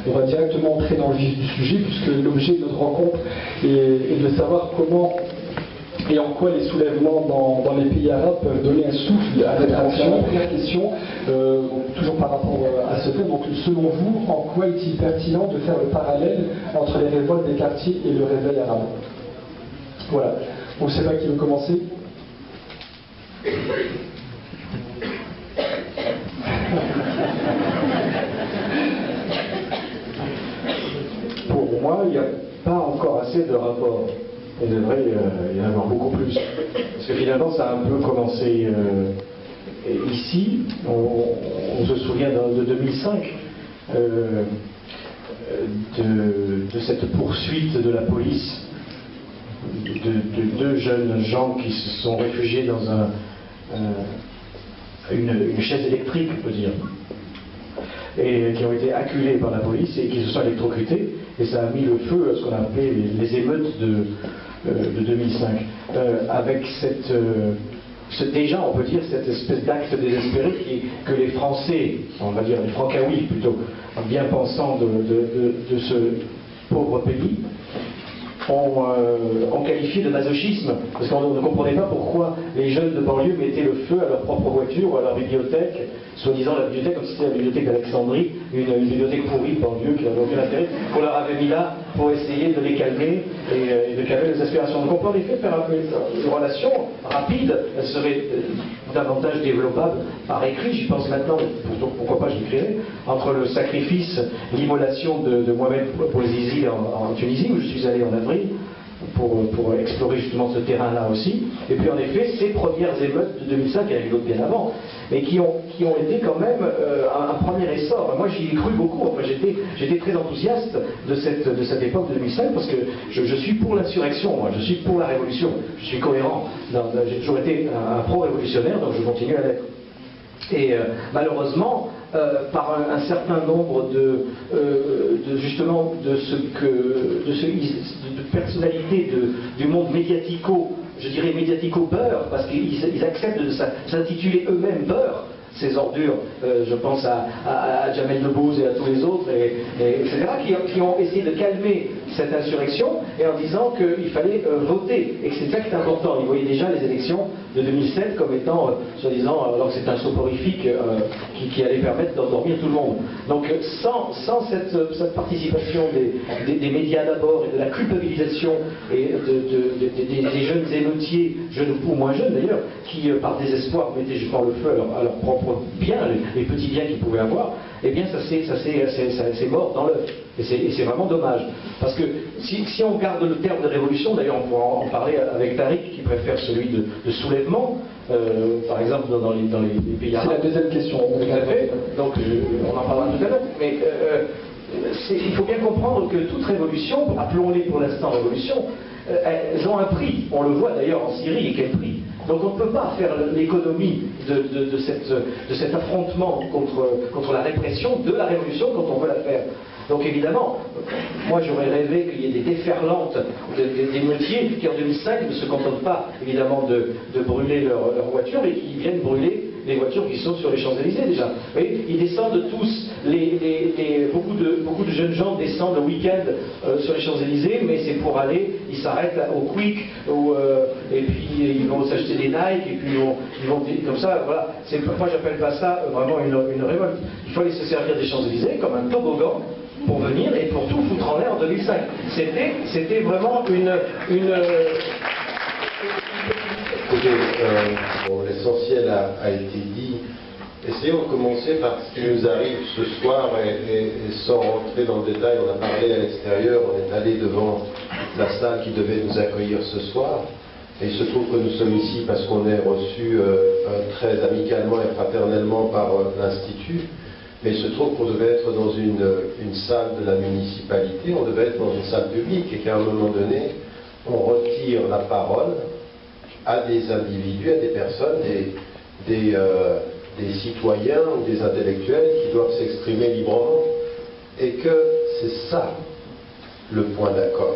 On va directement entrer dans le vif du sujet, puisque l'objet de notre rencontre est de savoir comment et en quoi les soulèvements dans les pays arabes peuvent donner un souffle à notre action. Première question, toujours par rapport à ce thème, donc selon vous, en quoi est-il pertinent de faire le parallèle entre les révoltes des quartiers et le réveil arabe? Voilà. On ne sait pas qui veut commencer. Pour moi, il n'y a pas encore assez de rapports. Il devrait y en avoir beaucoup plus. Parce que finalement, ça a un peu commencé ici. On se souvient de 2005, de cette poursuite de la police de deux jeunes gens qui se sont réfugiés dans une chaise électrique, on peut dire, et qui ont été acculés par la police et qui se sont électrocutés, et ça a mis le feu à ce qu'on a appelé les émeutes de 2005, avec déjà on peut dire cette espèce d'acte désespéré que les Français, on va dire les Francaouis plutôt, bien pensants de ce pauvre pays, ont qualifié de masochisme, parce qu'on ne comprenait pas pourquoi les jeunes de banlieue mettaient le feu à leur propre voiture ou à leur bibliothèque, soi-disant la bibliothèque comme si c'était la bibliothèque d'Alexandrie, une bibliothèque pourrie de banlieue qui n'avait aucun intérêt, qu'on leur avait mis là pour essayer de les calmer et de calmer les aspirations. Donc on peut en effet faire une relation rapide, elle serait davantage développable par écrit, j'y pense maintenant, pourquoi pas je l'écrirai, entre le sacrifice, l'immolation de Mohamed Bouazizi en Tunisie, où je suis allé en avril, pour explorer justement ce terrain-là aussi, et puis en effet ces premières émeutes de 2005, il y en a eu d'autres bien avant, mais qui ont été quand même un premier essor. Moi j'y ai cru beaucoup, enfin, j'étais très enthousiaste de cette époque de 2005, parce que je suis pour l'insurrection, moi, je suis pour la révolution, je suis cohérent, j'ai toujours été un pro-révolutionnaire, donc je continue à l'être. Et malheureusement, par un certain nombre de personnalités du monde médiatico, je dirais médiatico-beurre, parce qu'ils acceptent de s'intituler eux-mêmes beurre, ces ordures, je pense à Jamel Debbouze et à tous les autres, etc., qui ont essayé de calmer cette insurrection et en disant qu'il fallait voter, et que c'est ça qui est important. Ils voyaient déjà les élections de 2007 comme étant, soi-disant, alors que c'est un soporifique qui allait permettre d'endormir tout le monde. Donc sans cette participation des médias d'abord et de la culpabilisation et des jeunes émeutiers, jeunes ou moins jeunes d'ailleurs, qui par désespoir mettaient justement le feu à leur propre biens, les petits biens qu'ils pouvaient avoir, eh bien ça c'est mort dans l'œuf. Et c'est vraiment dommage. Parce que si on garde le terme de révolution, d'ailleurs on pourra en parler avec Tariq qui préfère celui de soulèvement, par exemple dans les pays arabes. C'est la deuxième question. Tout à fait. Donc on en parlera tout à l'heure. Mais il faut bien comprendre que toute révolution, appelons-les pour l'instant révolution, elles ont un prix. On le voit d'ailleurs en Syrie, et quel prix. Donc on ne peut pas faire l'économie de cet affrontement contre la répression de la révolution quand on veut la faire. Donc évidemment, moi j'aurais rêvé qu'il y ait des déferlantes des meutiers qui en 2005 ne se contentent pas évidemment de brûler leur voiture, mais qui viennent brûler les voitures qui sont sur les Champs-Élysées déjà. Vous voyez, ils descendent tous, beaucoup de jeunes gens descendent le week-end sur les Champs-Élysées, mais c'est pour aller, ils s'arrêtent au Quick, et puis ils vont s'acheter des Nike, et puis ils vont comme ça, voilà. Moi j'appelle pas ça vraiment une révolte. Il faut aller se servir des Champs-Élysées comme un toboggan pour venir et pour tout foutre en l'air en 2005. C'était vraiment une... Écoutez, l'essentiel a été dit. Essayons de commencer par ce qui nous arrive ce soir et sans rentrer dans le détail, on a parlé à l'extérieur, on est allé devant la salle qui devait nous accueillir ce soir. Et il se trouve que nous sommes ici parce qu'on est reçus très amicalement et fraternellement par l'Institut. Mais il se trouve qu'on devait être dans une salle de la municipalité, on devait être dans une salle publique et qu'à un moment donné, on retire la parole à des individus, à des personnes, des citoyens ou des intellectuels qui doivent s'exprimer librement. Et que c'est ça le point d'accord.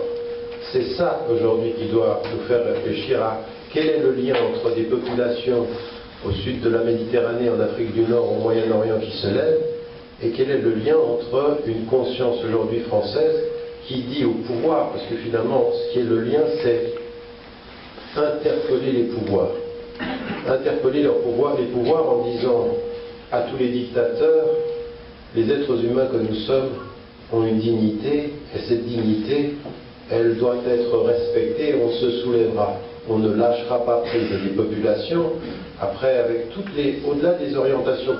C'est ça aujourd'hui qui doit nous faire réfléchir à quel est le lien entre des populations au sud de la Méditerranée, en Afrique du Nord, au Moyen-Orient qui se lèvent, et quel est le lien entre une conscience aujourd'hui française qui dit au pouvoir, parce que finalement, ce qui est le lien, c'est interpeller les pouvoirs. Interpeller les pouvoirs en disant à tous les dictateurs, les êtres humains que nous sommes ont une dignité, et cette dignité, elle doit être respectée, on se soulèvera. On ne lâchera pas prise des populations. Après, avec au-delà des orientations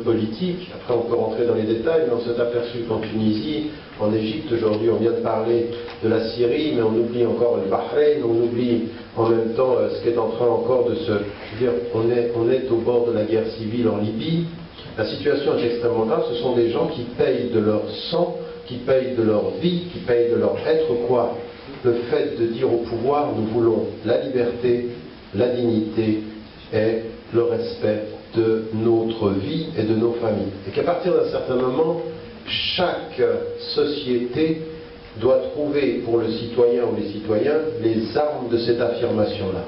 politiques, après on peut rentrer dans les détails, mais on s'est aperçu qu'en Tunisie, en Égypte, aujourd'hui on vient de parler de la Syrie, mais on oublie encore le Bahreïn, on oublie en même temps ce qui est en train encore de se... Je veux dire, on est au bord de la guerre civile en Libye. La situation est extrêmement grave, ce sont des gens qui payent de leur sang, qui payent de leur vie, qui payent de leur être quoi. Le fait de dire au pouvoir, nous voulons la liberté, la dignité et le respect de notre vie et de nos familles. Et qu'à partir d'un certain moment, chaque société doit trouver pour le citoyen ou les citoyens les armes de cette affirmation-là.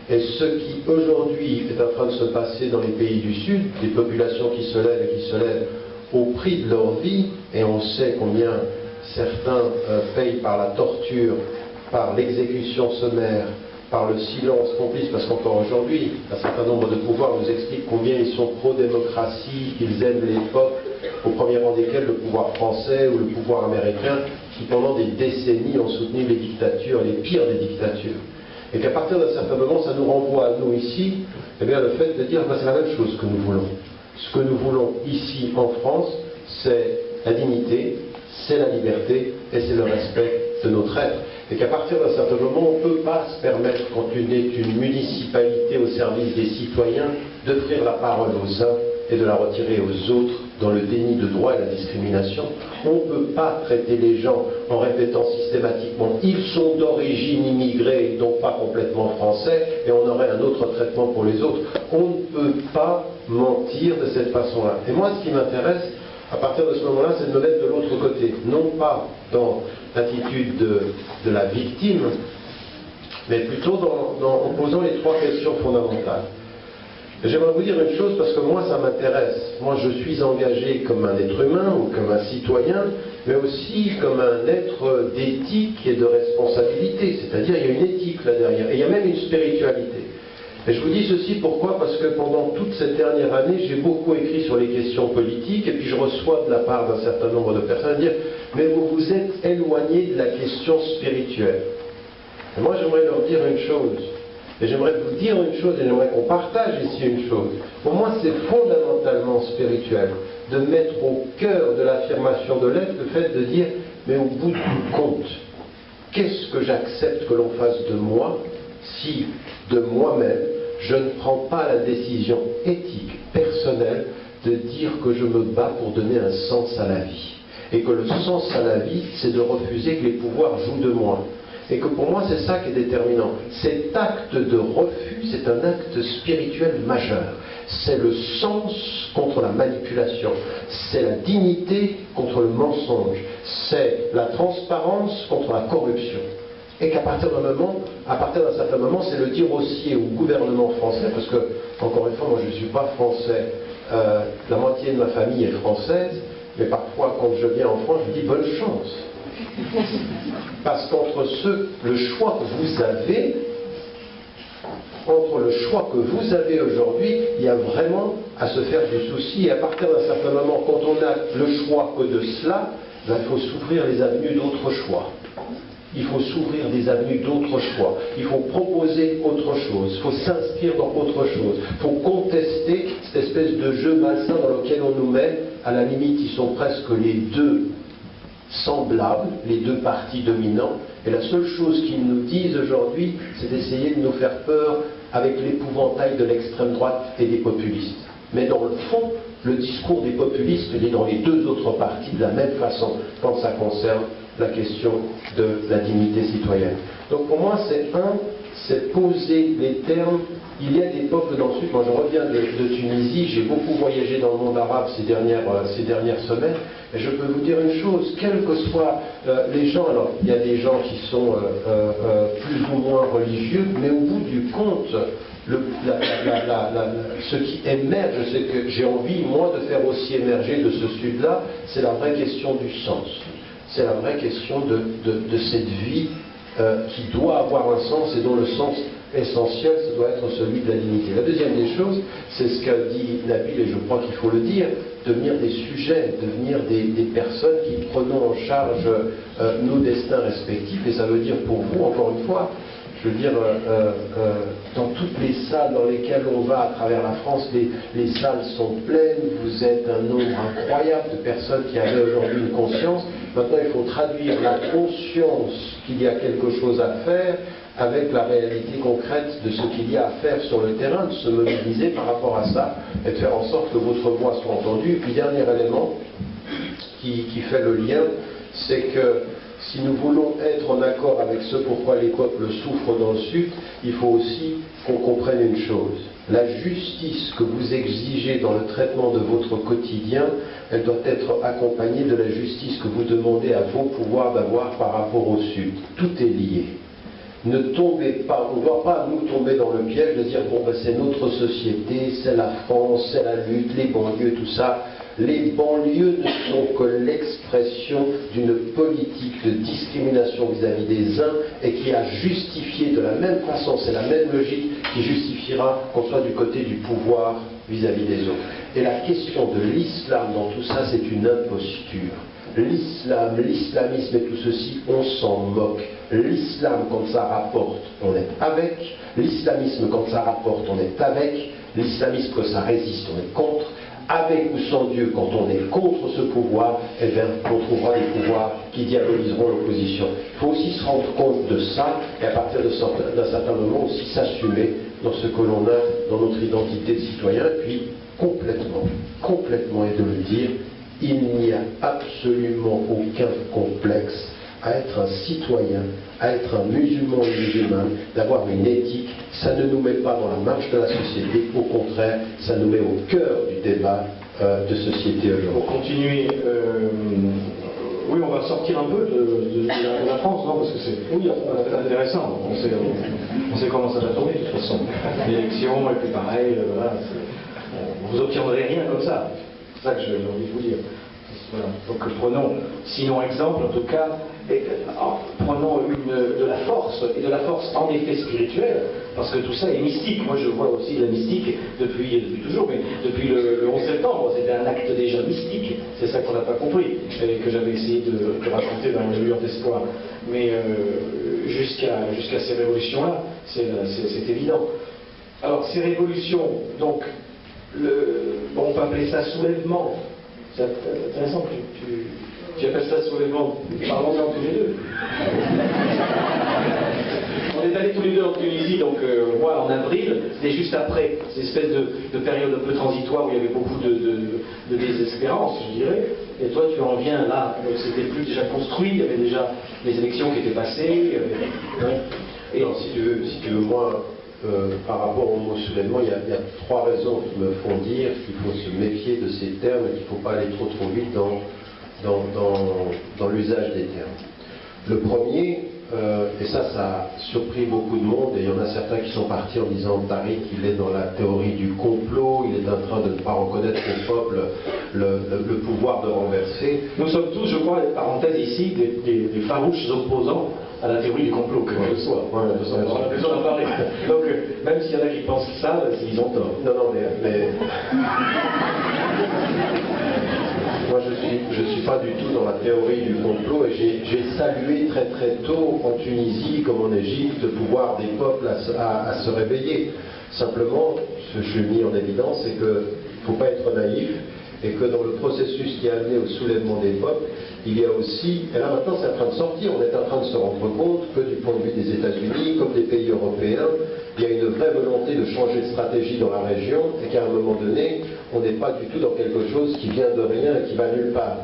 Et ce qui aujourd'hui est en train de se passer dans les pays du Sud, des populations qui se lèvent et qui se lèvent au prix de leur vie, et on sait combien certains payent par la torture, par l'exécution sommaire, par le silence complice, parce qu'encore aujourd'hui, un certain nombre de pouvoirs nous expliquent combien ils sont pro-démocratie, qu'ils aiment les peuples, au premier rang desquels le pouvoir français ou le pouvoir américain, qui pendant des décennies ont soutenu les dictatures, les pires des dictatures. Et qu'à partir d'un certain moment, ça nous renvoie à nous ici, eh bien, le fait de dire, c'est la même chose que nous voulons. Ce que nous voulons ici en France, c'est la dignité, c'est la liberté et c'est le respect de notre être. Et qu'à partir d'un certain moment, on ne peut pas se permettre, quand on est une municipalité au service des citoyens, d'offrir la parole aux uns et de la retirer aux autres dans le déni de droit et la discrimination. On ne peut pas traiter les gens en répétant systématiquement « ils sont d'origine immigrée, donc pas complètement français » et on aurait un autre traitement pour les autres. On ne peut pas mentir de cette façon-là. Et moi, ce qui m'intéresse, à partir de ce moment-là, c'est de me mettre de l'autre côté. Non pas dans l'attitude de la victime, mais plutôt en posant les trois questions fondamentales. J'aimerais vous dire une chose parce que moi ça m'intéresse. Moi je suis engagé comme un être humain ou comme un citoyen, mais aussi comme un être d'éthique et de responsabilité. C'est-à-dire il y a une éthique là derrière et il y a même une spiritualité. Et je vous dis ceci pourquoi? Parce que pendant toute cette dernière année, j'ai beaucoup écrit sur les questions politiques et puis je reçois de la part d'un certain nombre de personnes dire « mais vous vous êtes éloigné de la question spirituelle ». Et moi j'aimerais leur dire une chose. Et j'aimerais vous dire une chose, et j'aimerais qu'on partage ici une chose. Pour moi, c'est fondamentalement spirituel de mettre au cœur de l'affirmation de l'être le fait de dire, mais au bout du compte, qu'est-ce que j'accepte que l'on fasse de moi si, de moi-même, je ne prends pas la décision éthique, personnelle, de dire que je me bats pour donner un sens à la vie. Et que le sens à la vie, c'est de refuser que les pouvoirs jouent de moi. Et que pour moi, c'est ça qui est déterminant. Cet acte de refus, c'est un acte spirituel majeur. C'est le sens contre la manipulation. C'est la dignité contre le mensonge. C'est la transparence contre la corruption. Et qu'à partir d'un certain moment, c'est le dire aussi au gouvernement français, parce que, encore une fois, moi je ne suis pas français, la moitié de ma famille est française, mais parfois quand je viens en France, je dis bonne chance. Parce qu'entre le choix que vous avez, entre le choix que vous avez aujourd'hui, il y a vraiment à se faire du souci. Et à partir d'un certain moment, quand on a le choix que de cela, il faut s'ouvrir les avenues d'autres choix. Il faut s'ouvrir des avenues d'autres choix. Il faut proposer autre chose. Il faut s'inscrire dans autre chose. Il faut contester cette espèce de jeu malsain dans lequel on nous met. À la limite, ils sont presque les deux semblables, les deux partis dominants, et la seule chose qu'ils nous disent aujourd'hui, c'est d'essayer de nous faire peur avec l'épouvantail de l'extrême droite et des populistes. Mais dans le fond, le discours des populistes est dans les deux autres partis de la même façon quand ça concerne la question de la dignité citoyenne. Donc pour moi, c'est poser les termes. Il y a des peuples dans le Sud, moi je reviens de Tunisie, j'ai beaucoup voyagé dans le monde arabe ces dernières semaines, et je peux vous dire une chose, quels que soient les gens, alors il y a des gens qui sont plus ou moins religieux, mais au bout du compte, ce qui émerge, c'est que j'ai envie, moi, de faire aussi émerger de ce Sud-là, c'est la vraie question du sens. C'est la vraie question de cette vie qui doit avoir un sens et dont le sens essentiel, ça doit être celui de la dignité. La deuxième des choses, c'est ce qu'a dit Nabil, et je crois qu'il faut le dire, devenir des sujets, devenir des personnes qui prenons en charge nos destins respectifs, et ça veut dire pour vous, encore une fois, je veux dire, dans toutes les salles dans lesquelles on va à travers la France, les salles sont pleines, vous êtes un nombre incroyable de personnes qui avaient aujourd'hui une conscience. Maintenant, il faut traduire la conscience qu'il y a quelque chose à faire avec la réalité concrète de ce qu'il y a à faire sur le terrain, de se mobiliser par rapport à ça et de faire en sorte que votre voix soit entendue. Et puis, dernier élément qui fait le lien, c'est que si nous voulons être en accord avec ce pourquoi les peuples souffrent dans le Sud, il faut aussi qu'on comprenne une chose. La justice que vous exigez dans le traitement de votre quotidien, elle doit être accompagnée de la justice que vous demandez à vos pouvoirs d'avoir par rapport au Sud. Tout est lié. Ne tombez pas, on ne doit pas nous tomber dans le piège de dire bon ben c'est notre société, c'est la France, c'est la lutte, les banlieues, tout ça. Les banlieues ne sont que l'expression d'une politique de discrimination vis-à-vis des uns et qui a justifié de la même façon, c'est la même logique qui justifiera qu'on soit du côté du pouvoir vis-à-vis des autres. Et la question de l'islam dans tout ça, c'est une imposture. L'islam, l'islamisme et tout ceci, on s'en moque. L'islam, quand ça rapporte, on est avec. L'islamisme, quand ça rapporte, on est avec. L'islamisme, quand ça résiste, on est contre. Avec ou sans Dieu, quand on est contre ce pouvoir, eh bien, on trouvera des pouvoirs qui diaboliseront l'opposition. Il faut aussi se rendre compte de ça, et à partir d'un certain moment aussi s'assumer dans ce que l'on a dans notre identité de citoyen, et puis complètement, et de le dire, il n'y a absolument aucun complexe à être un citoyen, à être un musulman ou musulmane, d'avoir une éthique. Ça ne nous met pas dans la marge de la société, au contraire, ça nous met au cœur du débat de société aujourd'hui. Pour continuer, oui, on va sortir un peu de la France, non, parce que c'est intéressant. On sait comment ça va tourner, de toute façon. L'élection, et puis pareil, voilà, vous n'obtiendrez rien comme ça. C'est ça que j'ai envie de vous dire. Voilà. Donc prenons, sinon exemple, en tout cas, prenons de la force, et de la force en effet spirituelle, parce que tout ça est mystique. Moi je vois aussi la mystique depuis toujours, mais depuis le 11 septembre, c'était un acte déjà mystique. C'est ça qu'on n'a pas compris, et que j'avais essayé de raconter dans le lueur d'espoir. Mais jusqu'à ces révolutions-là, c'est évident. Alors ces révolutions, donc, on peut appeler ça soulèvement. C'est intéressant que tu appelles ça soulèvement. Parlons-en tous les deux. On est allés tous les deux en Tunisie, donc moi en avril, c'était juste après cette espèce de période un peu transitoire où il y avait beaucoup de désespérance, je dirais. Et toi tu en viens là, donc c'était plus déjà construit, il y avait déjà les élections qui étaient passées. Et non, si tu veux, moi, par rapport au mot soulèvement, il y a trois raisons qui me font dire qu'il faut se méfier de ces termes et qu'il ne faut pas aller trop vite dans l'usage des termes. Le premier, et ça a surpris beaucoup de monde, et il y en a certains qui sont partis en disant Tariq, il est dans la théorie du complot, il est en train de ne pas reconnaître au peuple le pouvoir de renverser. Nous sommes tous, je crois, parenthèse ici, des farouches opposants à la théorie du complot, que ce soit. Ouais, on a besoin d'en parler. Donc, même s'il y en a qui pensent ça, ils ont tort. Non, mais... Moi, je suis pas du tout dans la théorie du complot, et j'ai salué très tôt en Tunisie comme en Égypte le pouvoir des peuples à se réveiller. Simplement, ce que je suis mis en évidence, c'est qu'il ne faut pas être naïf, et que dans le processus qui a amené au soulèvement des peuples, il y a aussi, et là maintenant c'est en train de sortir, on est en train de se rendre compte que du point de vue des États-Unis, comme des pays européens, il y a une vraie volonté de changer de stratégie dans la région, et qu'à un moment donné, on n'est pas du tout dans quelque chose qui vient de rien et qui va nulle part.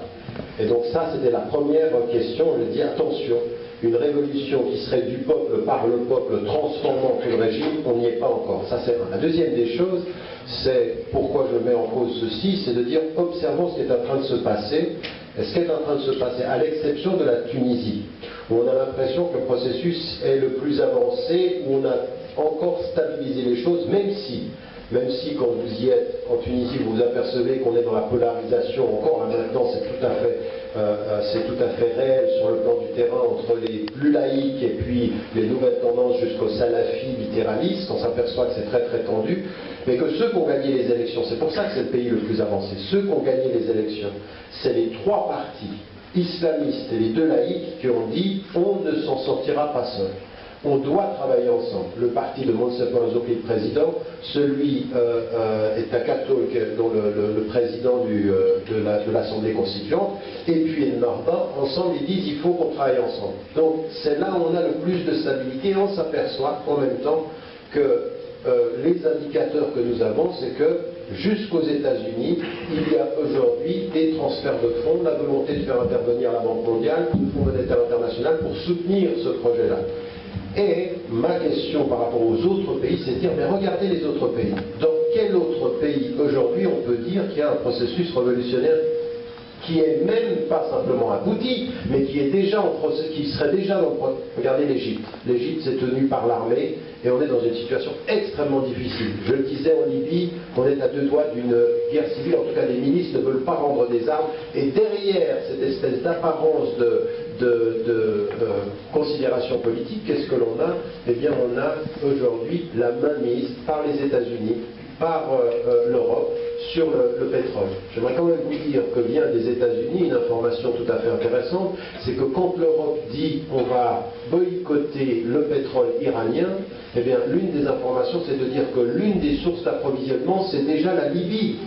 Et donc ça, c'était la première question, je dis attention, une révolution qui serait du peuple par le peuple transformant tout le régime, on n'y est pas encore. Ça c'est un. La deuxième des choses, c'est pourquoi je mets en cause ceci, c'est de dire observons ce qui est en train de se passer. Et ce qui est en train de se passer, à l'exception de la Tunisie, où on a l'impression que le processus est le plus avancé, où on a encore stabiliser les choses, même si quand vous y êtes en Tunisie, vous vous apercevez qu'on est dans la polarisation, encore là maintenant c'est tout à fait réel sur le plan du terrain entre les plus laïcs et puis les nouvelles tendances jusqu'aux salafis littéralistes, on s'aperçoit que c'est très très tendu, mais que ceux qui ont gagné les élections, c'est pour ça que c'est le pays le plus avancé, ceux qui ont gagné les élections, c'est les trois partis islamistes et les deux laïcs qui ont dit on ne s'en sortira pas seul. On doit travailler ensemble. Le parti de Moncef Marzouki, le président, celui est un catholique, dont le président de l'Assemblée constituante, et puis Ennahda, ensemble, ils disent il faut qu'on travaille ensemble. Donc c'est là où on a le plus de stabilité, et on s'aperçoit en même temps que les indicateurs que nous avons, c'est que jusqu'aux États-Unis, il y a aujourd'hui des transferts de fonds, la volonté de faire intervenir la Banque mondiale, le Fonds monétaire international pour soutenir ce projet-là. Et ma question par rapport aux autres pays, c'est de dire, mais regardez les autres pays. Dans quel autre pays aujourd'hui on peut dire qu'il y a un processus révolutionnaire qui est même pas simplement abouti, mais qui est déjà qui serait déjà dans le processus. Regardez l'Égypte. L'Égypte s'est tenue par l'armée et on est dans une situation extrêmement difficile. Je le disais en Libye, on est à deux doigts d'une guerre civile, en tout cas les milices ne veulent pas rendre des armes, et derrière cette espèce d'apparence de considération politique, qu'est-ce que l'on a? Eh bien on a aujourd'hui la mainmise par les États-Unis, par l'Europe, sur le pétrole. J'aimerais quand même vous dire que vient des États-Unis une information tout à fait intéressante, c'est que quand l'Europe dit on va boycotter le pétrole iranien, eh bien l'une des informations c'est de dire que l'une des sources d'approvisionnement c'est déjà la Libye.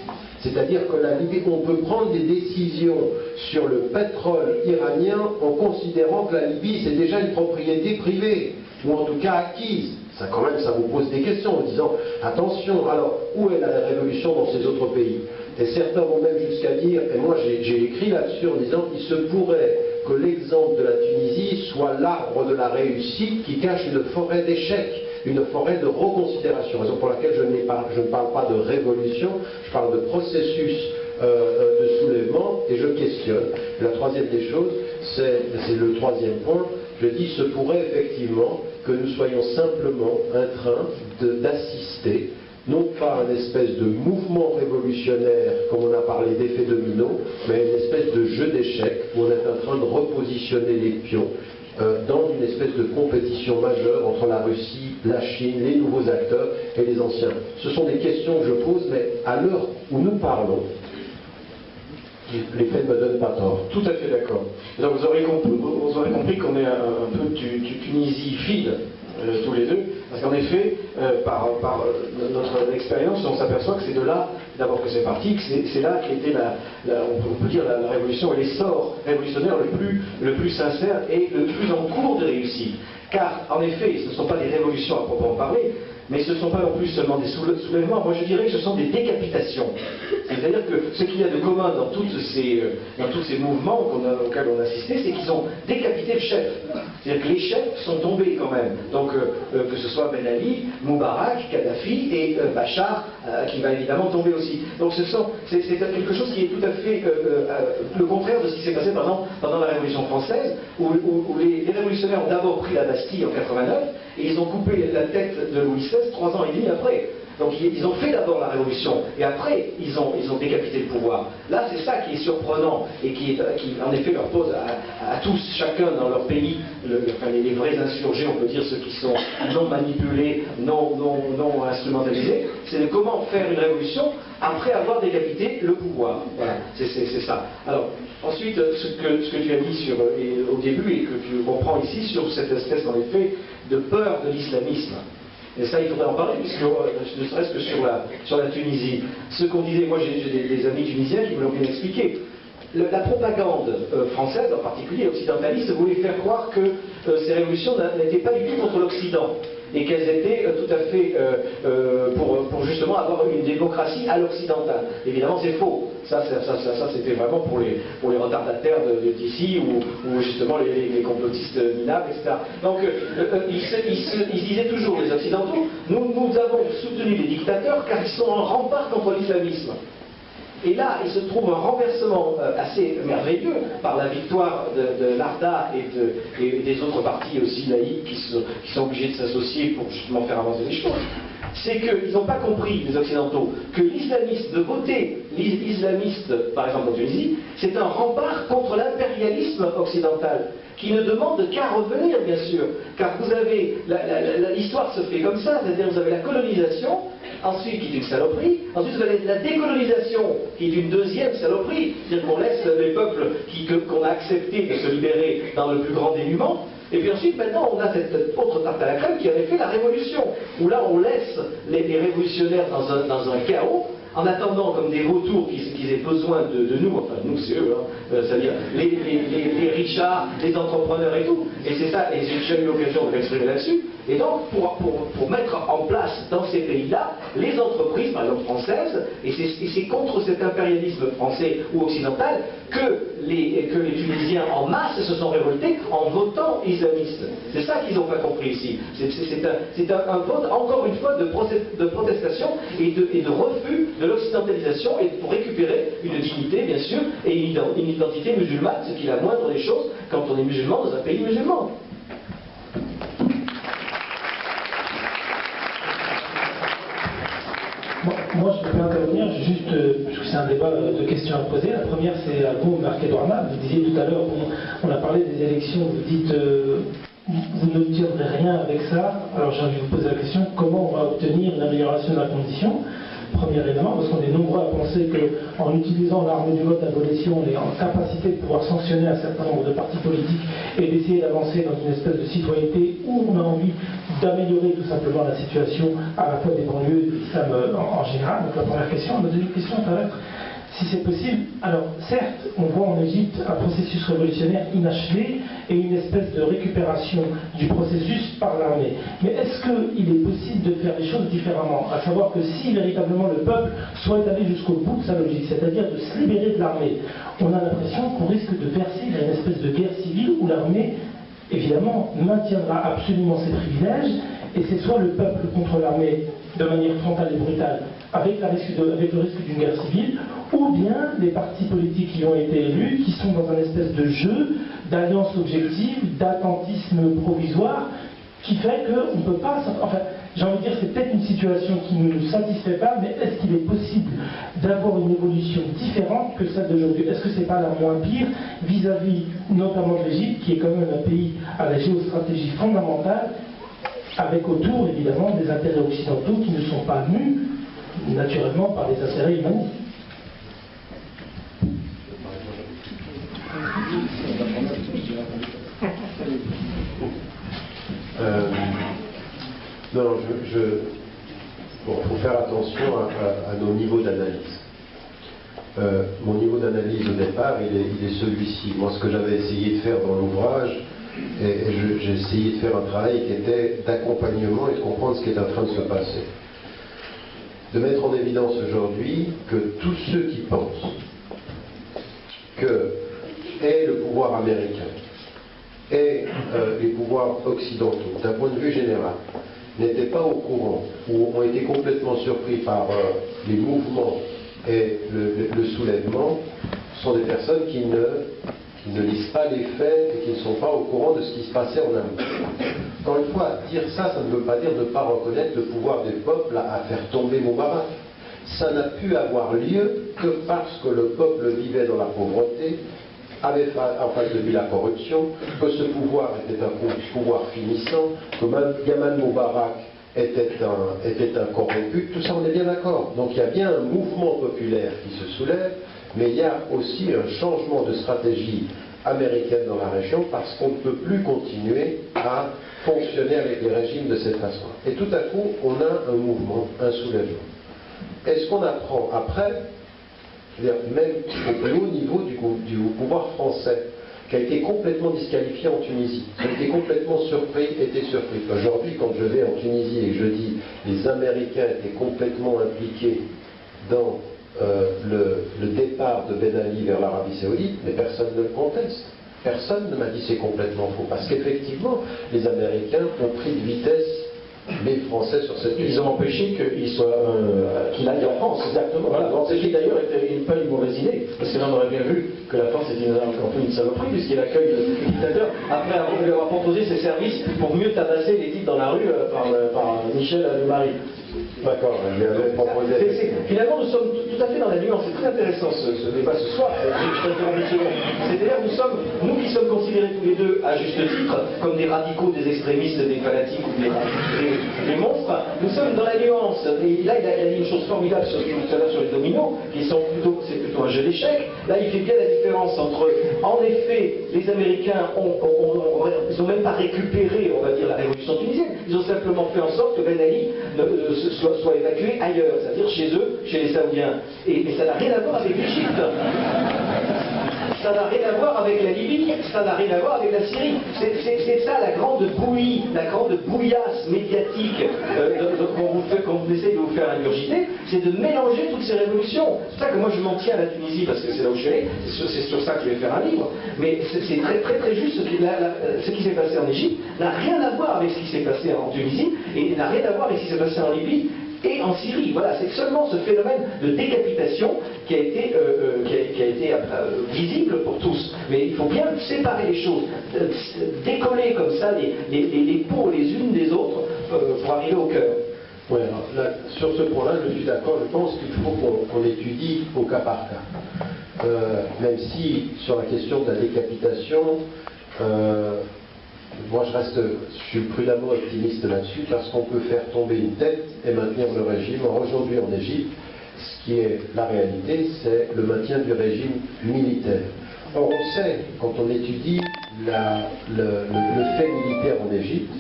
C'est-à-dire que la Libye, on peut prendre des décisions sur le pétrole iranien en considérant que la Libye c'est déjà une propriété privée, ou en tout cas acquise. Ça, quand même, ça vous pose des questions en disant attention, alors où est la révolution dans ces autres pays? Et certains vont même jusqu'à dire, et moi j'ai écrit là-dessus en disant il se pourrait que l'exemple de la Tunisie soit l'arbre de la réussite qui cache une forêt d'échecs, une forêt de reconsidération, raison pour laquelle je ne parle pas de révolution, je parle de processus de soulèvement, et je questionne. Et la troisième des choses, c'est le troisième point, je dis se pourrait effectivement que nous soyons simplement en train d'assister, non pas à une espèce de mouvement révolutionnaire, comme on a parlé d'effet domino, mais à une espèce de jeu d'échecs, où on est en train de repositionner les pions dans une espèce de compétition majeure entre la Russie, la Chine, les nouveaux acteurs et les anciens. Ce sont des questions que je pose, mais à l'heure où nous parlons, les faits ne me donnent pas tort. Tout à fait d'accord. Donc vous aurez compris qu'on est un peu tunisiphiles tous les deux, parce qu'en effet, par notre expérience, on s'aperçoit que c'est de là, d'abord que c'est parti, que c'est là qu'était on peut dire la révolution et l'essor révolutionnaire le plus sincère et le plus en cours de réussite. Car, en effet, ce ne sont pas des révolutions à proprement parler, mais ce ne sont pas non plus seulement des soulèvements, moi je dirais que ce sont des décapitations. C'est-à-dire que ce qu'il y a de commun dans tous ces mouvements auxquels on a assisté, c'est qu'ils ont décapité le chef. C'est-à-dire que les chefs sont tombés quand même. Donc que ce soit Ben Ali, Moubarak, Kadhafi et Bachar, qui va évidemment tomber aussi. Donc c'est quelque chose qui est tout à fait le contraire de ce qui s'est passé par exemple pendant la Révolution française, où les révolutionnaires ont d'abord pris la Bastille en 89, et ils ont coupé la tête de Louis XVI 3 ans et demi après. Donc ils ont fait d'abord la révolution, et après ils ont décapité le pouvoir. Là c'est ça qui est surprenant, et qui en effet leur pose à tous, chacun dans leur pays, les vrais insurgés, on peut dire ceux qui sont non manipulés, non instrumentalisés, c'est de comment faire une révolution après avoir décapité le pouvoir. Voilà, c'est ça. Alors, ensuite, ce que tu as dit au début, et que tu comprends ici, sur cette espèce en effet de peur de l'islamisme. Et ça, il faudrait en parler, puisque ne serait-ce que sur la Tunisie. Ce qu'on disait, moi j'ai des amis tunisiens qui me l'ont bien expliqué. La propagande française, en particulier occidentaliste, voulait faire croire que ces révolutions n'étaient pas du tout contre l'Occident, et qu'elles étaient tout à fait pour justement avoir une démocratie à l'occidentale. Évidemment, c'est faux. Ça c'était vraiment pour les retardataires d'ici, ou justement les complotistes minables, etc. Donc, ils disaient toujours, les Occidentaux, nous avons soutenu les dictateurs car ils sont en rempart contre l'islamisme. Et là, il se trouve un renversement assez merveilleux par la victoire de l'Arda et des autres partis aussi laïcs qui sont obligés de s'associer pour justement faire avancer les choses. C'est qu'ils n'ont pas compris, les Occidentaux, que l'islamiste, de voter l'islamiste, par exemple en Tunisie, c'est un rempart contre l'impérialisme occidental, qui ne demande qu'à revenir, bien sûr. Car vous avez, l'histoire se fait comme ça, c'est-à-dire vous avez la colonisation, ensuite qui est une saloperie, ensuite vous avez la décolonisation, qui est une deuxième saloperie, c'est-à-dire qu'on laisse les peuples qu'on a accepté de se libérer dans le plus grand dénuement. Et puis ensuite, maintenant, on a cette autre tarte à la crème qui avait fait la révolution, où là, on laisse les révolutionnaires dans un chaos, en attendant comme des retours qu'ils aient besoin de nous, enfin nous c'est eux, hein, c'est-à-dire les richards, les entrepreneurs et tout. Et c'est ça, et j'ai déjà eu l'occasion de m'exprimer là-dessus. Et donc, pour mettre en place dans ces pays-là, les entreprises, par exemple françaises, et c'est contre cet impérialisme français ou occidental que les Tunisiens en masse se sont révoltés en votant islamiste. C'est ça qu'ils n'ont pas compris ici. C'est un vote, encore une fois, de protestation et de refus de l'occidentalisation et pour récupérer une dignité, bien sûr, et une identité musulmane, ce qui est la moindre des choses quand on est musulman dans un pays musulman. Moi, je peux pas intervenir, juste, parce que c'est un débat de questions à poser. La première, c'est à vous, Marc Edouard. Vous disiez tout à l'heure, on a parlé des élections, vous dites, vous n'obtiendrez rien avec ça. Alors j'ai envie de vous poser la question, comment on va obtenir une amélioration de la condition? Premier élément, parce qu'on est nombreux à penser qu'en utilisant l'arme du vote d'abolition, on est en capacité de pouvoir sanctionner un certain nombre de partis politiques et d'essayer d'avancer dans une espèce de citoyenneté où on a envie d'améliorer tout simplement la situation à la fois des banlieues et de l'islam en général. Donc la première question. La deuxième question, ça va être si c'est possible. Alors certes, on voit en Égypte un processus révolutionnaire inachevé et une espèce de récupération du processus par l'armée. Mais est-ce qu'il est possible de faire les choses différemment? À savoir que si véritablement le peuple soit allé jusqu'au bout de sa logique, c'est-à-dire de se libérer de l'armée, on a l'impression qu'on risque de verser dans une espèce de guerre civile où l'armée, évidemment, maintiendra absolument ses privilèges, et c'est soit le peuple contre l'armée de manière frontale et brutale, avec le risque d'une guerre civile, ou bien les partis politiques qui ont été élus, qui sont dans un espèce de jeu d'alliance objective, d'attentisme provisoire, qui fait qu'on ne peut pas... Enfin, j'ai envie de dire, c'est peut-être une situation qui ne nous satisfait pas, mais est-ce qu'il est possible d'avoir une évolution différente que celle d'aujourd'hui? Est-ce que c'est pas la moins pire vis-à-vis notamment de l'Égypte, qui est quand même un pays à la géostratégie fondamentale, avec autour évidemment des intérêts occidentaux qui ne sont pas mus naturellement par les intérêts humanistes? Non, faut faire attention à nos niveaux d'analyse. Mon niveau d'analyse au départ, il est celui-ci. Moi, ce que j'avais essayé de faire dans l'ouvrage, j'ai essayé de faire un travail qui était d'accompagnement et de comprendre ce qui est en train de se passer. De mettre en évidence aujourd'hui que tous ceux qui pensent que est le pouvoir américain et les pouvoirs occidentaux, d'un point de vue général, n'étaient pas au courant ou ont été complètement surpris par les mouvements et le soulèvement, sont des personnes qui ne lisent pas les faits et qui ne sont pas au courant de ce qui se passait en amont. Encore une fois, dire ça, ça ne veut pas dire ne pas reconnaître le pouvoir des peuples à faire tomber Moubarak. Ça n'a pu avoir lieu que parce que le peuple vivait dans la pauvreté, avait en face de lui la corruption, que ce pouvoir était un pouvoir finissant, que Gamal Moubarak était un corrompu, tout ça on est bien d'accord. Donc il y a bien un mouvement populaire qui se soulève, mais il y a aussi un changement de stratégie américaine dans la région parce qu'on ne peut plus continuer à fonctionner avec les régimes de cette façon. Et tout à coup, on a un mouvement, un soulèvement. Est-ce qu'on apprend après, c'est-à-dire même au plus haut niveau du pouvoir français, qui a été complètement disqualifié en Tunisie, qui a été complètement été surpris. Aujourd'hui, quand je vais en Tunisie et que je dis les Américains étaient complètement impliqués dans le départ de Ben Ali vers l'Arabie Saoudite, mais personne ne le conteste. Personne ne m'a dit c'est complètement faux. Parce qu'effectivement, les Américains ont pris de vitesse les Français sur cette Ils question. ont empêché qu'il aille en France, exactement. Voilà. Donc, ce qui d'ailleurs était pas une mauvaise idée, parce que là on aurait bien vu que la France était un peu une saloperie, puisqu'il accueille le dictateur après lui avoir proposé ses services pour mieux tabasser les types dans la rue par Michel Alliot-Marie. D'accord, je lui avais proposé. Finalement, nous sommes tout à fait dans la nuance. C'est très intéressant ce débat ce soir. Je t'interromps une seconde. C'est-à-dire, nous qui sommes considérés tous les deux, à juste titre, comme des radicaux, des extrémistes, des fanatiques ou des monstres, nous sommes dans la nuance. Et là, il a dit une chose formidable tout à l'heure sur les dominos, c'est plutôt un jeu d'échecs. Là, il fait bien la différence entre, en effet, les Américains ils n'ont même pas récupéré, on va dire, la révolution tunisienne. Ils ont simplement fait en sorte que Ben Ali soit évacué ailleurs, c'est-à-dire chez eux, chez les Saoudiens. Et ça n'a rien à voir avec l'Égypte. Ça n'a rien à voir avec la Libye, ça n'a rien à voir avec la Syrie. C'est ça la grande bouillie, la grande bouillasse médiatique qu'on vous essaie de vous faire ingurgiter, c'est de mélanger toutes ces révolutions. C'est pour ça que moi je m'en tiens à la Tunisie, parce que c'est là où je suis allé, c'est sur ça que je vais faire un livre. Mais c'est très très très juste, ce qui s'est passé en Égypte n'a rien à voir avec ce qui s'est passé en Tunisie, et n'a rien à voir avec ce qui s'est passé en Libye et en Syrie. Voilà, c'est seulement ce phénomène de décapitation qui a été visible pour tous. Mais il faut bien séparer les choses, décoller comme ça les peaux les unes des autres pour arriver au cœur. Ouais, alors là, sur ce point-là, je suis d'accord. Je pense qu'il faut qu'on étudie au cas par cas. Même si, sur la question de la décapitation, moi je suis prudemment optimiste là-dessus, parce qu'on peut faire tomber une tête et maintenir le régime. Aujourd'hui en Égypte, ce qui est la réalité, c'est le maintien du régime militaire. Or on sait, quand on étudie le fait militaire en Égypte,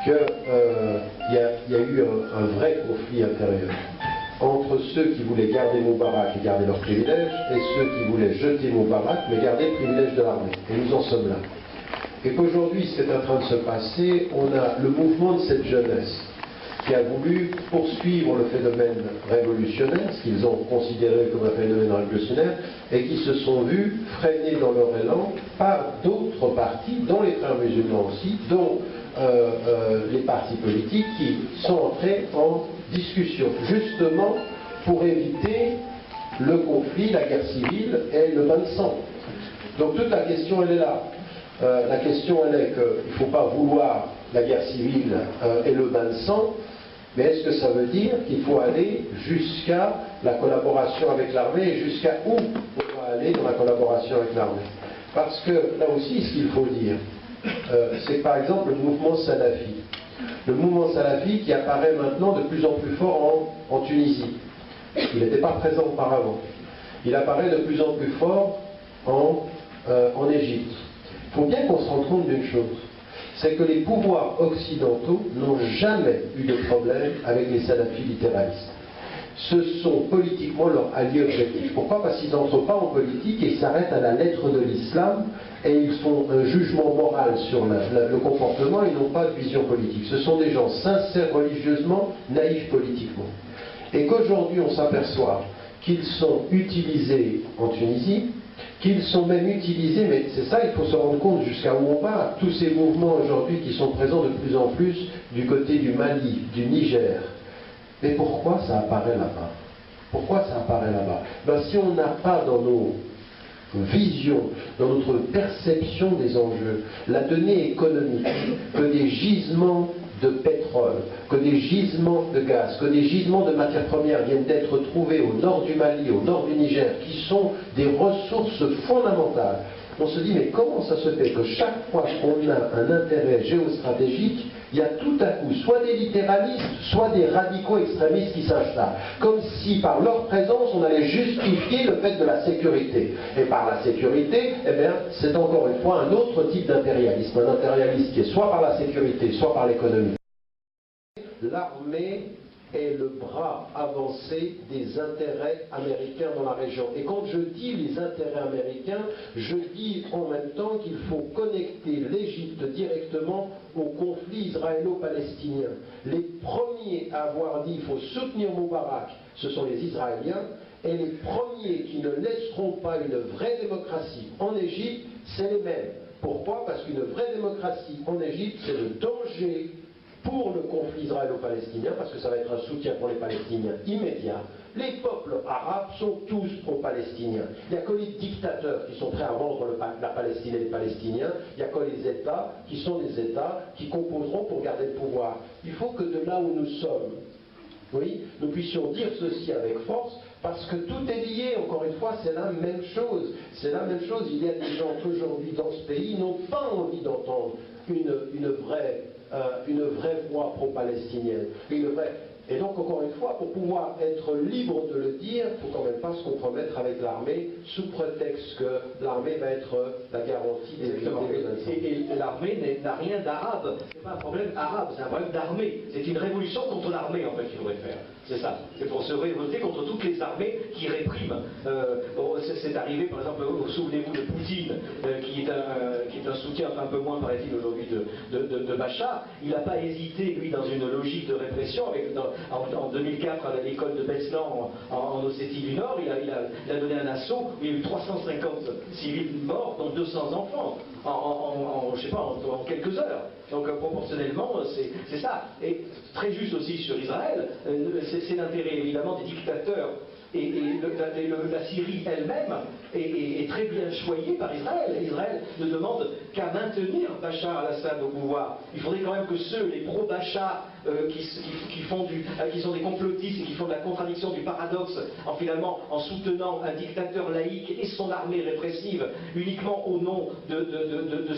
qu'il y a eu un vrai conflit intérieur entre ceux qui voulaient garder Moubarak et garder leurs privilèges, et ceux qui voulaient jeter Moubarak mais garder le privilège de l'armée. Et nous en sommes là. Et qu'aujourd'hui, ce qui est en train de se passer, on a le mouvement de cette jeunesse qui a voulu poursuivre le phénomène révolutionnaire, ce qu'ils ont considéré comme un phénomène révolutionnaire, et qui se sont vus freinés dans leur élan par d'autres partis, dont les frères musulmans aussi, dont les partis politiques qui sont entrés en discussion, justement pour éviter le conflit, la guerre civile et le bain de sang. Donc toute la question, elle est là. La question, elle est qu'il ne faut pas vouloir la guerre civile et le bain de sang, mais est-ce que ça veut dire qu'il faut aller jusqu'à la collaboration avec l'armée, et jusqu'à où on va aller dans la collaboration avec l'armée? Parce que là aussi, ce qu'il faut dire, c'est par exemple le mouvement salafi. Le mouvement salafi qui apparaît maintenant de plus en plus fort en Tunisie. Il n'était pas présent auparavant. Il apparaît de plus en plus fort en Égypte. Il faut bien qu'on se rende compte d'une chose, c'est que les pouvoirs occidentaux n'ont jamais eu de problème avec les salafis littéralistes. Ce sont politiquement leurs alliés objectifs. Pourquoi? Parce qu'ils n'entrent pas en politique et s'arrêtent à la lettre de l'islam, et ils font un jugement moral sur le comportement, ils n'ont pas de vision politique. Ce sont des gens sincères religieusement, naïfs politiquement. Et qu'aujourd'hui on s'aperçoit qu'ils sont utilisés en Tunisie, qu'ils sont même utilisés, mais c'est ça, il faut se rendre compte jusqu'à où on va, tous ces mouvements aujourd'hui qui sont présents de plus en plus du côté du Mali, du Niger. Mais pourquoi ça apparaît là-bas? Pourquoi ça apparaît là-bas? Ben, si on n'a pas dans nos visions, dans notre perception des enjeux, la donnée économique, que des gisements de pétrole, que des gisements de gaz, que des gisements de matières premières viennent d'être trouvés au nord du Mali, au nord du Niger, qui sont des ressources fondamentales, on se dit, mais comment ça se fait que chaque fois qu'on a un intérêt géostratégique, il y a tout à coup soit des littéralistes, soit des radicaux extrémistes qui s'installent. Comme si par leur présence, on allait justifier le fait de la sécurité. Et par la sécurité, eh bien, c'est encore une fois un autre type d'impérialisme. Un impérialisme qui est soit par la sécurité, soit par l'économie. L'armée est le bras avancé des intérêts américains dans la région. Et quand je dis les intérêts américains, je dis en même temps qu'il faut connecter l'Égypte directement au conflit israélo-palestinien. Les premiers à avoir dit qu'il faut soutenir Moubarak, ce sont les Israéliens, et les premiers qui ne laisseront pas une vraie démocratie en Égypte, c'est les mêmes. Pourquoi? Parce qu'une vraie démocratie en Égypte, c'est le danger pour le conflit israélo-palestinien, parce que ça va être un soutien pour les Palestiniens immédiat. Les peuples arabes sont tous pro-palestiniens. Il n'y a que les dictateurs qui sont prêts à vendre la Palestine et les Palestiniens. Il n'y a que les États qui sont des États qui composeront pour garder le pouvoir. Il faut que de là où nous sommes, oui, nous puissions dire ceci avec force, parce que tout est lié, encore une fois, c'est la même chose. C'est la même chose. Il y a des gens qui aujourd'hui dans ce pays n'ont pas envie d'entendre une vraie voix pro-palestinienne. Et donc, encore une fois, pour pouvoir être libre de le dire, il ne faut quand même pas se compromettre avec l'armée sous prétexte que l'armée va être la garantie des Et l'armée n'a rien d'arabe. Ce n'est pas un problème arabe, c'est un problème d'armée. C'est une révolution contre l'armée, en fait, qu'il faudrait faire. C'est ça. C'est pour se révolter contre toutes les armées qui répriment. C'est arrivé, par exemple, souvenez-vous de Poutine, qui est un soutien, enfin un peu moins, paraît-il, aujourd'hui de Bachar. Il n'a pas hésité, lui, dans une logique de répression. En 2004, à l'école de Beslan, en Ossétie du Nord, il a donné un assaut où il y a eu 350 civils morts, dont 200 enfants, je sais pas, en quelques heures. Donc proportionnellement, c'est ça. Et très juste aussi sur Israël, c'est l'intérêt évidemment des dictateurs. Et la Syrie elle-même est très bien choyée par Israël. Israël ne demande qu'à maintenir Bachar al-Assad au pouvoir. Il faudrait quand même que les pro-Bachar qui sont des complotistes et qui font de la contradiction, du paradoxe, en soutenant un dictateur laïque et son armée répressive uniquement au nom de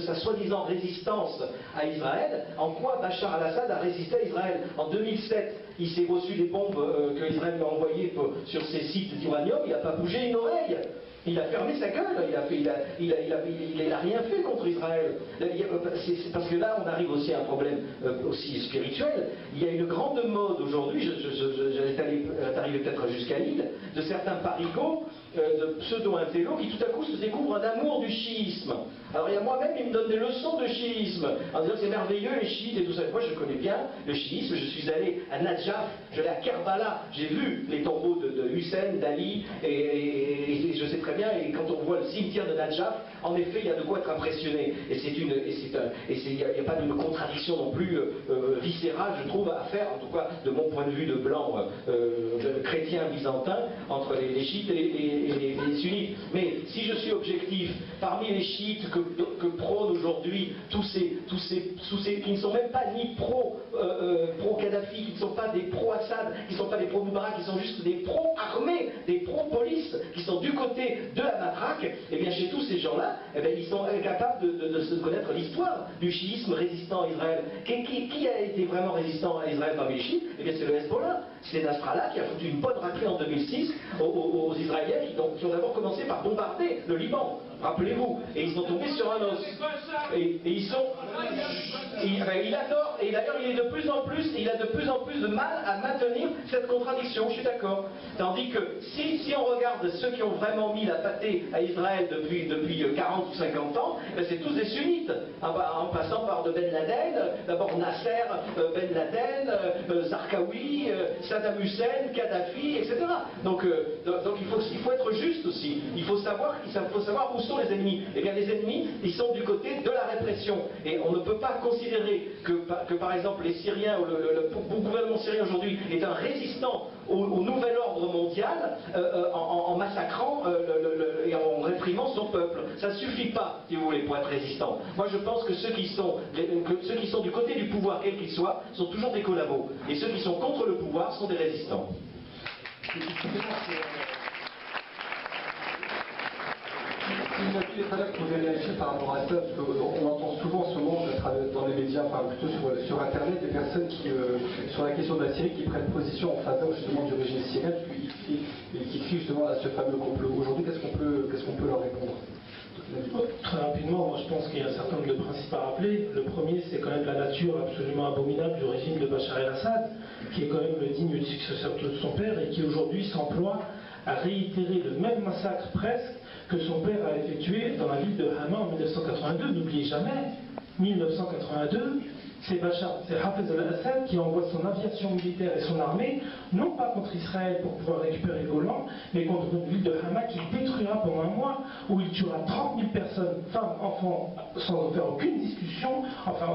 sa soi-disant résistance à Israël, en quoi Bachar al-Assad a résisté à Israël. En 2007, il s'est reçu des bombes que Israël lui a envoyées sur ses sites d'uranium, il n'a pas bougé une oreille. Il a fermé sa gueule, il n'a rien fait contre Israël. C'est parce que là, on arrive aussi à un problème aussi spirituel. Il y a une grande mode aujourd'hui, j'allais arriver peut-être jusqu'à Lille, de certains parigots, de pseudo-intellos qui tout à coup se découvrent un amour du chiisme. Alors il y a moi-même, il me donne des leçons de chiisme, en disant que c'est merveilleux les chiites et tout ça. Moi je connais bien le chiisme, je suis allé à Najaf, je suis allé à Kerbala, j'ai vu les tombeaux de Hussein, d'Ali, et je sais très bien, et quand on voit le cimetière de Najaf, en effet il y a de quoi être impressionné. Et il n'y a pas d'une contradiction non plus viscérale, je trouve, à faire, en tout cas de mon point de vue de blanc chrétien byzantin, entre les chiites et les sunnites. Mais si je suis objectif, parmi les chiites que prônent aujourd'hui tous ces qui ne sont même pas ni pro-Kadhafi, qui ne sont pas des pro-Assad, qui ne sont pas des pro-Moubarak, qui sont juste des pro-armées, des pro-police, qui sont du côté de la matraque, et bien chez tous ces gens-là, ils sont incapables de se connaître l'histoire du chiisme résistant à Israël. Qui a été vraiment résistant à Israël parmi les chiites? Eh bien c'est le Hezbollah. C'est Nasrallah qui a foutu une bonne raclée en 2006 aux Israéliens qui ont d'abord commencé par bombarder le Liban, rappelez-vous, et ils sont tombés sur un os. Et ils sont... Il a tort, et d'ailleurs il a de plus en plus de mal à maintenir cette contradiction, je suis d'accord. Tandis que si on regarde ceux qui ont vraiment mis la pâtée à Israël depuis 40 ou 50 ans, c'est tous des sunnites, en passant par de Ben Laden, d'abord Nasser, Ben Laden, Zarqawi, Saddam Hussein, Kadhafi, etc. Donc il faut être juste aussi. Il faut savoir où sont les ennemis. Eh bien les ennemis, ils sont du côté de la répression. Et on ne peut pas considérer que par exemple les Syriens ou le gouvernement syrien aujourd'hui est un résistant au nouvel ordre mondial en massacrant et en réprimant son peuple. Ça ne suffit pas, si vous voulez, pour être résistant. Moi je pense que ceux qui sont du côté du pouvoir, quel qu'il soit, sont toujours des collabos. Et ceux qui sont contre le pouvoir sont des résistants. Qui est là pour réagir par rapport à ça, parce qu'on entend souvent en ce moment dans les médias, enfin plutôt sur Internet, des personnes qui, sur la question de la Syrie, qui prennent position en faveur justement du régime syrien, et qui crient justement à ce fameux complot. Aujourd'hui, qu'est-ce qu'on peut leur répondre? Très rapidement, moi je pense qu'il y a un certain nombre de principes à rappeler. Le premier, c'est quand même la nature absolument abominable du régime de Bachar el-Assad, qui est quand même le digne successeur de son père et qui aujourd'hui s'emploie à réitérer le même massacre presque que son père a effectué dans la ville de Hama en 1982. N'oubliez jamais, 1982, c'est Bachar, c'est Hafez al-Assad qui envoie son aviation militaire et son armée, non pas contre Israël pour pouvoir récupérer le Golan, mais contre une ville de Hama qui détruira pendant un mois, où il tuera 30 000 personnes, femmes, enfants, sans faire aucune discussion, enfin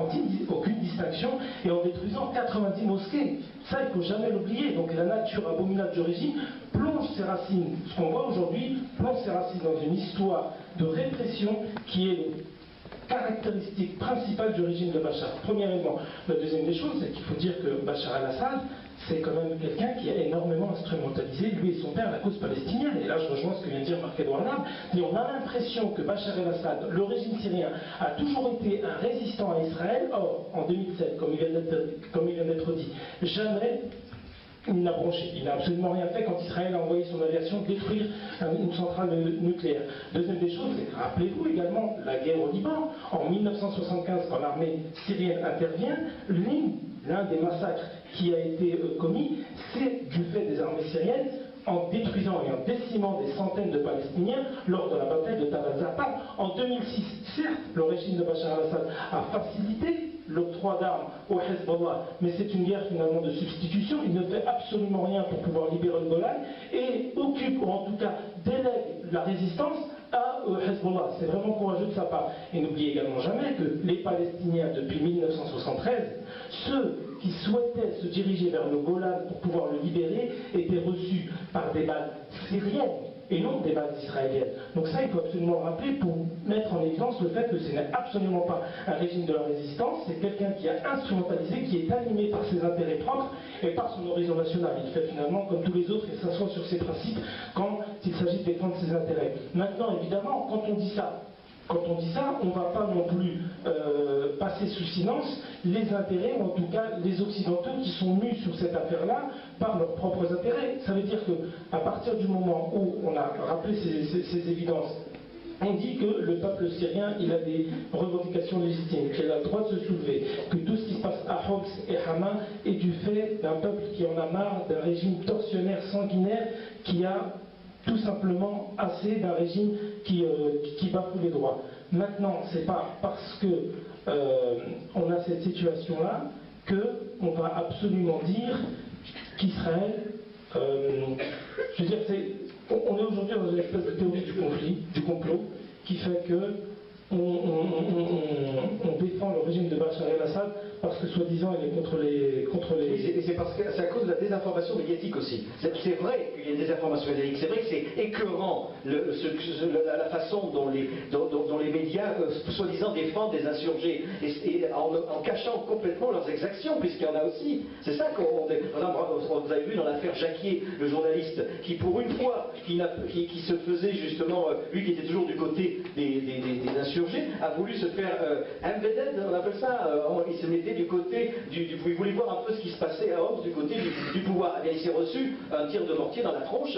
aucune distinction, et en détruisant 90 mosquées. Ça, il ne faut jamais l'oublier. Donc la nature abominable du régime plonge ses racines, ce qu'on voit aujourd'hui, plonge ses racines dans une histoire de répression qui est caractéristique principale du régime de Bachar. Premièrement, la deuxième des choses, c'est qu'il faut dire que Bachar al-Assad, c'est quand même quelqu'un qui a énormément instrumentalisé, lui et son père, la cause palestinienne. Et là, je rejoins ce que vient de dire Marc-Edouard Nab. On a l'impression que Bachar al-Assad, le régime syrien, a toujours été un résistant à Israël. Or, en 2007, comme il vient d'être dit, jamais il n'a bronché. Il n'a absolument rien fait quand Israël a envoyé son aviation détruire une centrale nucléaire. Deuxième des choses, c'est, rappelez-vous également la guerre au Liban. En 1975, quand l'armée syrienne intervient, l'un des massacres qui a été commis, c'est du fait des armées syriennes en détruisant et en décimant des centaines de Palestiniens lors de la bataille de Tal al-Zafar en 2006. Certes, le régime de Bachar al-Assad a facilité l'octroi d'armes au Hezbollah, mais c'est une guerre finalement de substitution. Il ne fait absolument rien pour pouvoir libérer le Golan et occupe, ou en tout cas délègue la résistance à Hezbollah. C'est vraiment courageux de sa part. Et n'oubliez également jamais que les Palestiniens, depuis 1973, ceux qui souhaitaient se diriger vers le Golan pour pouvoir le libérer, étaient reçus par des bases syriennes et non des bases israéliennes. Donc ça, il faut absolument le rappeler pour mettre en évidence le fait que ce n'est absolument pas un régime de la résistance, c'est quelqu'un qui a instrumentalisé, qui est animé par ses intérêts propres et par son horizon national. Il fait finalement comme tous les autres et s'assoit sur ses principes quand il s'agit de défendre ses intérêts. Maintenant, évidemment, quand on dit ça, on ne va pas non plus passer sous silence les intérêts, ou en tout cas les Occidentaux qui sont mus sur cette affaire-là par leurs propres intérêts. Ça veut dire qu'à partir du moment où on a rappelé ces évidences, on dit que le peuple syrien, il a des revendications légitimes, qu'il a le droit de se soulever, que tout ce qui se passe à Homs et Hama est du fait d'un peuple qui en a marre d'un régime tortionnaire, sanguinaire, qui a tout simplement assez d'un régime qui bafoue les droits. Maintenant, c'est pas parce que on a cette situation-là qu'on va absolument dire qu'Israël, je veux dire, on est aujourd'hui dans une espèce de théorie du conflit, du complot, qui fait que on défend le régime de Bachar el-Assad parce que soi-disant il est contre les... Et c'est parce que c'est à cause de la désinformation médiatique aussi. C'est vrai qu'il y a une désinformation médiatique, c'est vrai que c'est écœurant la façon dont les médias soi-disant défendent des insurgés et en cachant complètement leurs exactions, puisqu'il y en a aussi. C'est ça vous avez vu dans l'affaire Jacquier, le journaliste, qui pour une fois, qui se faisait justement, lui qui était toujours du côté des insurgés, a voulu se faire embedded, on appelle ça, il se mettait du côté il voulait voir un peu ce qui se passait à Homs du côté du pouvoir. Et bien, il s'est reçu un tir de mortier dans la tronche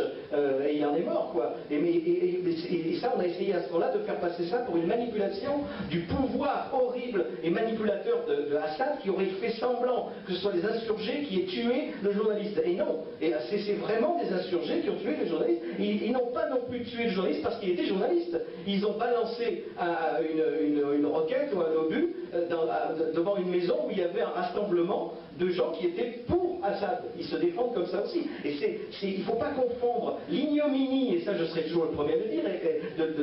et il en est mort, quoi. Et ça, on a essayé à ce moment-là de faire passer ça pour une manipulation du pouvoir horrible et manipulateur de Assad qui aurait fait semblant que ce soit les insurgés qui aient tué le journaliste. Et non, et c'est vraiment des insurgés qui ont tué le journaliste. Ils n'ont pas non plus tué le journaliste parce qu'il était journaliste. Ils ont balancé une roquette ou un obus devant une maison où il y avait un rassemblement de gens qui étaient pour Assad. Ils se défendent comme ça aussi. Et il ne faut pas confondre l'ignominie, et ça je serai toujours le premier à le dire,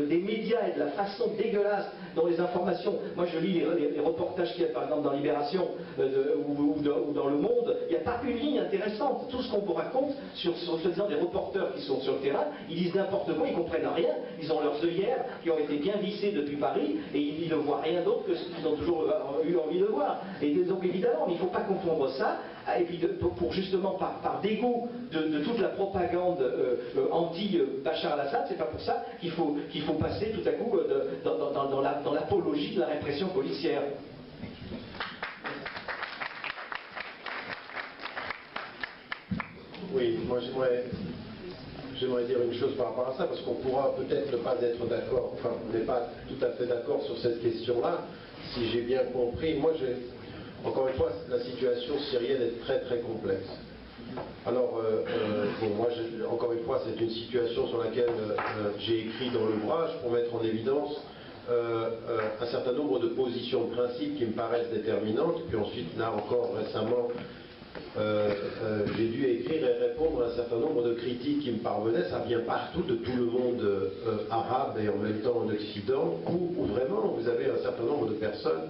des médias et de la façon dégueulasse dont les informations... Moi je lis les reportages qu'il y a par exemple dans Libération ou dans Le Monde, il n'y a pas une ligne intéressante. Tout ce qu'on vous raconte sur des reporters qui sont sur le terrain, ils disent n'importe quoi, ils ne comprennent rien. Ils ont leurs œillères qui ont été bien vissées depuis Paris et ils ne voient rien d'autre que ce qu'ils ont toujours eu envie de voir. Et donc évidemment, il ne faut pas confondre ça, et puis pour justement par dégoût de toute la propagande anti-Bachar al-Assad, c'est pas pour ça qu'il faut passer tout à coup dans l'apologie de la répression policière. Oui, moi j'aimerais dire une chose par rapport à ça, parce qu'on pourra peut-être ne pas être d'accord, enfin on n'est pas tout à fait d'accord sur cette question-là, si j'ai bien compris. Moi encore une fois, la situation syrienne est très très complexe. Alors, bon, moi, encore une fois, c'est une situation sur laquelle j'ai écrit dans l'ouvrage pour mettre en évidence un certain nombre de positions de principe qui me paraissent déterminantes. Puis ensuite, là encore récemment, j'ai dû écrire et répondre à un certain nombre de critiques qui me parvenaient. Ça vient partout, de tout le monde arabe et en même temps en Occident, où vraiment vous avez un certain nombre de personnes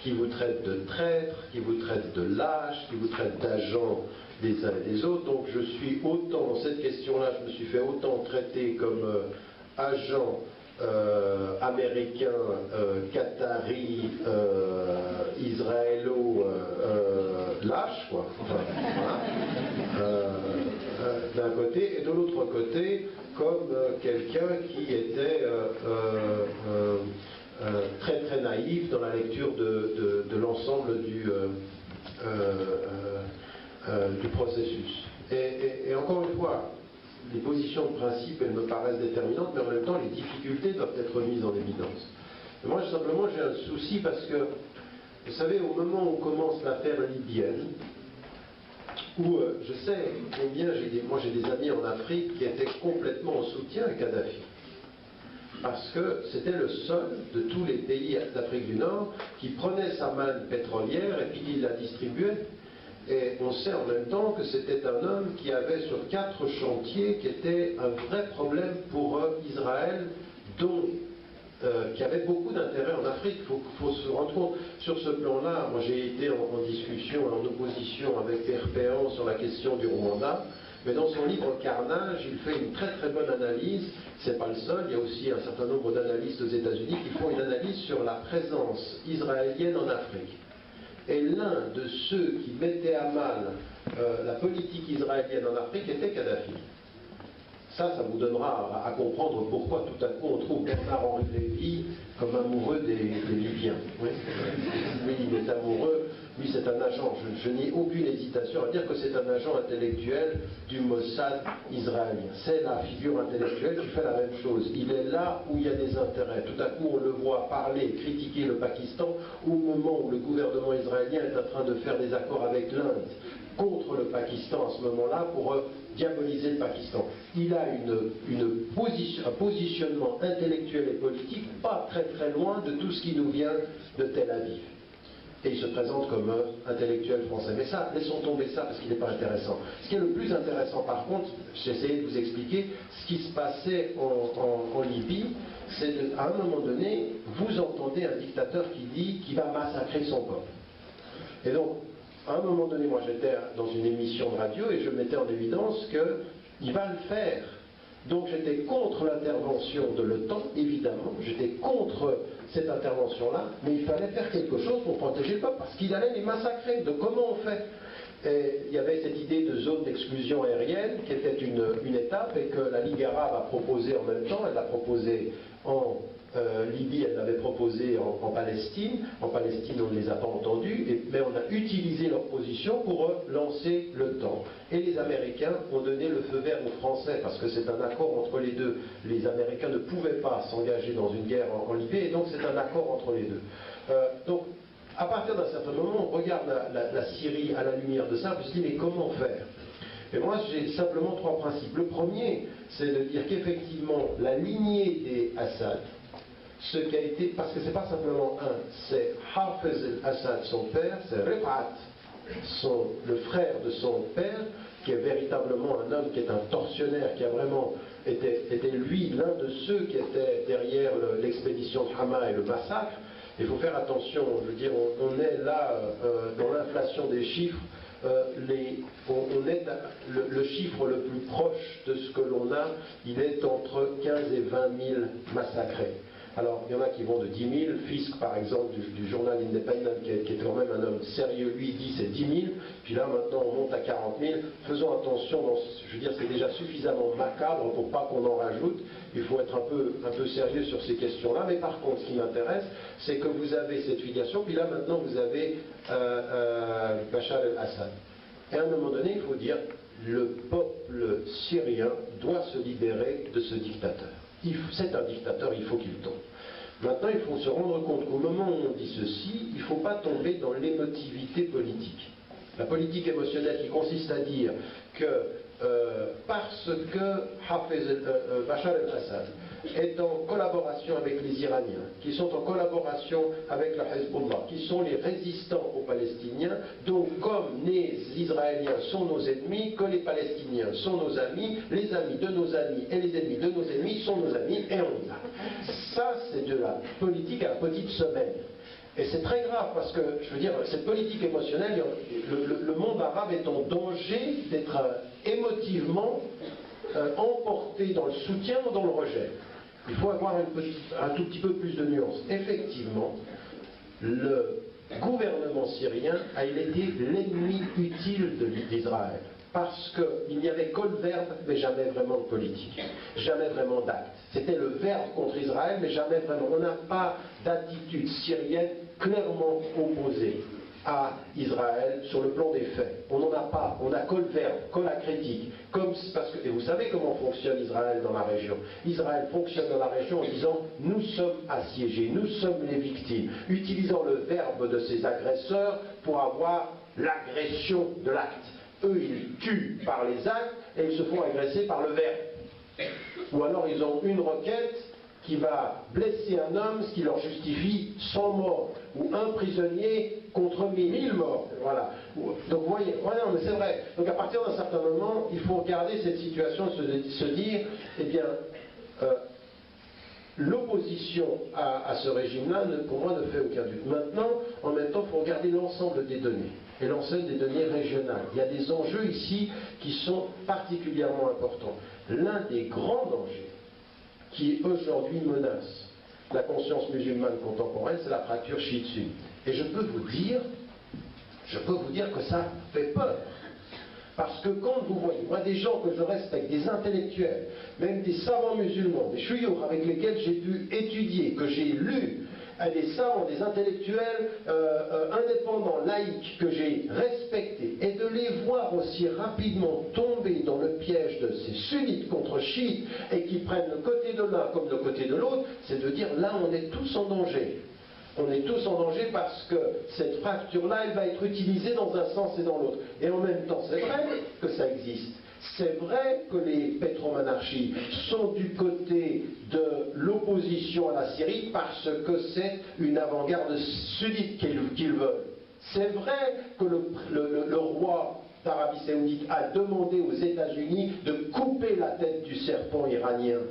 qui vous traitent de traîtres, qui vous traitent de lâches, qui vous traitent d'agents des uns et des autres. Donc je suis autant, dans cette question-là, je me suis fait autant traiter comme agent américain, qatari, israélo, lâche, quoi. Enfin, voilà. D'un côté, et de l'autre côté, comme quelqu'un qui était très très naïf dans la lecture de l'ensemble du processus. Et encore une fois, les positions de principe, elles me paraissent déterminantes, mais en même temps, les difficultés doivent être mises en évidence. Et moi, simplement, j'ai un souci parce que, vous savez, au moment où commence l'affaire libyenne, où je sais combien moi j'ai des amis en Afrique qui étaient complètement en soutien à Kadhafi. Parce que c'était le seul de tous les pays d'Afrique du Nord qui prenait sa manne pétrolière et puis il la distribuait. Et on sait en même temps que c'était un homme qui avait sur 4 chantiers qui était un vrai problème pour Israël, qui avait beaucoup d'intérêt en Afrique. Il faut se rendre compte. Sur ce plan-là, moi j'ai été en discussion, en opposition avec Pierre Péan sur la question du Rwanda. Mais dans son livre Carnage, il fait une très très bonne analyse. C'est pas le seul, il y a aussi un certain nombre d'analystes aux États-Unis qui font une analyse sur la présence israélienne en Afrique. Et l'un de ceux qui mettait à mal la politique israélienne en Afrique était Kadhafi. Ça vous donnera à comprendre pourquoi tout à coup on trouve Bernard-Henri Lévy comme amoureux des Libyens. Oui. Lui, il est amoureux, lui c'est un agent, je n'ai aucune hésitation à dire que c'est un agent intellectuel du Mossad israélien. C'est la figure intellectuelle qui fait la même chose. Il est là où il y a des intérêts. Tout à coup on le voit parler, critiquer le Pakistan au moment où le gouvernement israélien est en train de faire des accords avec l'Inde contre le Pakistan à ce moment-là pour diaboliser le Pakistan. Il a un positionnement intellectuel et politique pas très très loin de tout ce qui nous vient de Tel Aviv. Et il se présente comme un intellectuel français. Mais ça, laissons tomber ça parce qu'il n'est pas intéressant. Ce qui est le plus intéressant par contre, j'essayais de vous expliquer ce qui se passait en Libye, c'est qu'à un moment donné, vous entendez un dictateur qui dit qu'il va massacrer son peuple. Et donc, à un moment donné, moi j'étais dans une émission de radio et je mettais en évidence qu'il va le faire. Donc j'étais contre l'intervention de l'OTAN, évidemment, j'étais contre cette intervention-là, mais il fallait faire quelque chose pour protéger le peuple, parce qu'il allait les massacrer. Donc comment on fait? Et il y avait cette idée de zone d'exclusion aérienne qui était une étape et que la Ligue arabe a proposé en même temps. Elle l'a proposé en Libye, elle l'avait proposé en Palestine. En Palestine, on ne les a pas entendus, mais on a utilisé leur position pour lancer l'OTAN. Et les Américains ont donné le feu vert aux Français, parce que c'est un accord entre les deux. Les Américains ne pouvaient pas s'engager dans une guerre en Libye, et donc c'est un accord entre les deux. Donc, à partir d'un certain moment, on regarde la Syrie à la lumière de ça, on se dit, mais comment faire? Et moi, j'ai simplement 3 principes. Le premier, c'est de dire qu'effectivement, la lignée des Assad, ce qui a été, parce que c'est pas simplement un, c'est Hafez al-Assad, son père, c'est Rifat, le frère de son père, qui est véritablement un homme qui est un tortionnaire, qui a vraiment était lui l'un de ceux qui étaient derrière l'expédition de Hama et le massacre. Il faut faire attention, je veux dire, on est là dans l'inflation des chiffres, on est le chiffre le plus proche de ce que l'on a, il est entre 15 et 20 000 massacrés. Alors, il y en a qui vont de 10 000. Fisk, par exemple, du journal Independent, qui est quand même un homme sérieux, lui, dit c'est 10 000. Puis là, maintenant, on monte à 40 000. Faisons attention, je veux dire, c'est déjà suffisamment macabre pour pas qu'on en rajoute. Il faut être un peu sérieux sur ces questions-là. Mais par contre, ce qui m'intéresse, c'est que vous avez cette filiation. Puis là, maintenant, vous avez Bachar el-Assad. Et à un moment donné, il faut dire, le peuple syrien doit se libérer de ce dictateur. C'est un dictateur, il faut qu'il tombe. Maintenant, il faut se rendre compte qu'au moment où on dit ceci, il ne faut pas tomber dans l'émotivité politique. La politique émotionnelle qui consiste à dire que parce que Bachar el-Assad est en collaboration avec les Iraniens, qui sont en collaboration avec le Hezbollah, qui sont les résistants aux Palestiniens, donc comme les Israéliens sont nos ennemis, que les Palestiniens sont nos amis, les amis de nos amis et les ennemis de nos ennemis sont nos amis, et on y va. Ça, c'est de la politique à la petite semaine. Et c'est très grave parce que, je veux dire, cette politique émotionnelle, le monde arabe est en danger d'être émotivement emporté dans le soutien ou dans le rejet. Il faut avoir un tout petit peu plus de nuances. Effectivement, le gouvernement syrien a été l'ennemi utile d'Israël. Parce qu'il n'y avait que le verbe, mais jamais vraiment de politique, jamais vraiment d'acte. C'était le verbe contre Israël, mais jamais vraiment. On n'a pas d'attitude syrienne clairement opposée à Israël sur le plan des faits. On n'en a pas. On n'a que le verbe, que la critique. Et vous savez comment fonctionne Israël dans la région. Israël fonctionne dans la région en disant « nous sommes assiégés, nous sommes les victimes », utilisant le verbe de ses agresseurs pour avoir l'agression de l'acte. Eux, ils tuent par les actes et ils se font agresser par le verbe. Ou alors ils ont une requête qui va blesser un homme, ce qui leur justifie 100 morts, ou un prisonnier contre 1000 morts. Voilà. Donc vous voyez, voilà, mais c'est vrai. Donc à partir d'un certain moment, il faut regarder cette situation et se dire, eh bien, l'opposition à ce régime-là, pour moi, ne fait aucun doute. Maintenant, en même temps, il faut regarder l'ensemble des données, et l'ensemble des données régionales. Il y a des enjeux ici qui sont particulièrement importants. L'un des grands dangers qui aujourd'hui menace la conscience musulmane contemporaine, c'est la fracture chiite-sunnite. Et je peux vous dire que ça fait peur. Parce que quand vous voyez, moi des gens que je respecte, des intellectuels, même des savants musulmans, des chouyours avec lesquels j'ai pu étudier, que j'ai lu, des savants, des intellectuels indépendants, laïcs, que j'ai respectés, et de les voir aussi rapidement tomber dans le piège de ces sunnites contre chiites, et qui prennent le côté de l'un comme le côté de l'autre, c'est de dire là on est tous en danger. On est tous en danger parce que cette fracture-là, elle va être utilisée dans un sens et dans l'autre. Et en même temps, c'est vrai que ça existe. C'est vrai que les pétromonarchies sont du côté de l'opposition à la Syrie parce que c'est une avant-garde sunnite qu'ils veulent. C'est vrai que le roi d'Arabie Saoudite a demandé aux États-Unis de couper la tête du serpent iranien.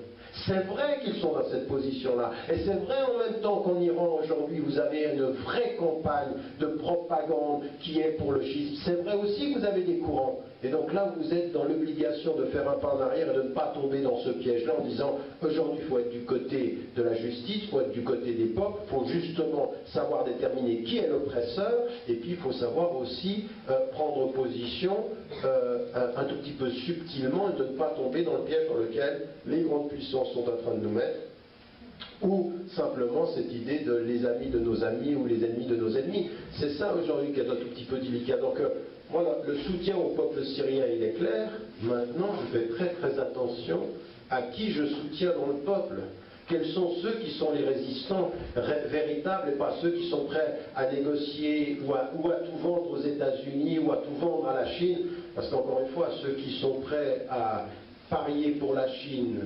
C'est vrai qu'ils sont dans cette position-là. Et c'est vrai en même temps qu'en Iran, aujourd'hui, vous avez une vraie campagne de propagande qui est pour le schisme. C'est vrai aussi que vous avez des courants. Et donc là, vous êtes dans l'obligation de faire un pas en arrière et de ne pas tomber dans ce piège-là en disant, aujourd'hui, il faut être du côté de la justice, il faut être du côté des peuples, il faut justement savoir déterminer qui est l'oppresseur, et puis il faut savoir aussi prendre position un tout petit peu subtilement et de ne pas tomber dans le piège dans lequel les grandes puissances sont en train de nous mettre, ou simplement cette idée de les amis de nos amis ou les ennemis de nos ennemis. C'est ça aujourd'hui qui est un tout petit peu délicat. Donc voilà, le soutien au peuple syrien, il est clair. Maintenant, je fais très très attention à qui je soutiens dans le peuple. Quels sont ceux qui sont les résistants véritables et pas ceux qui sont prêts à négocier ou à tout vendre aux États-Unis ou à tout vendre à la Chine. Parce qu'encore une fois, ceux qui sont prêts à parier pour la Chine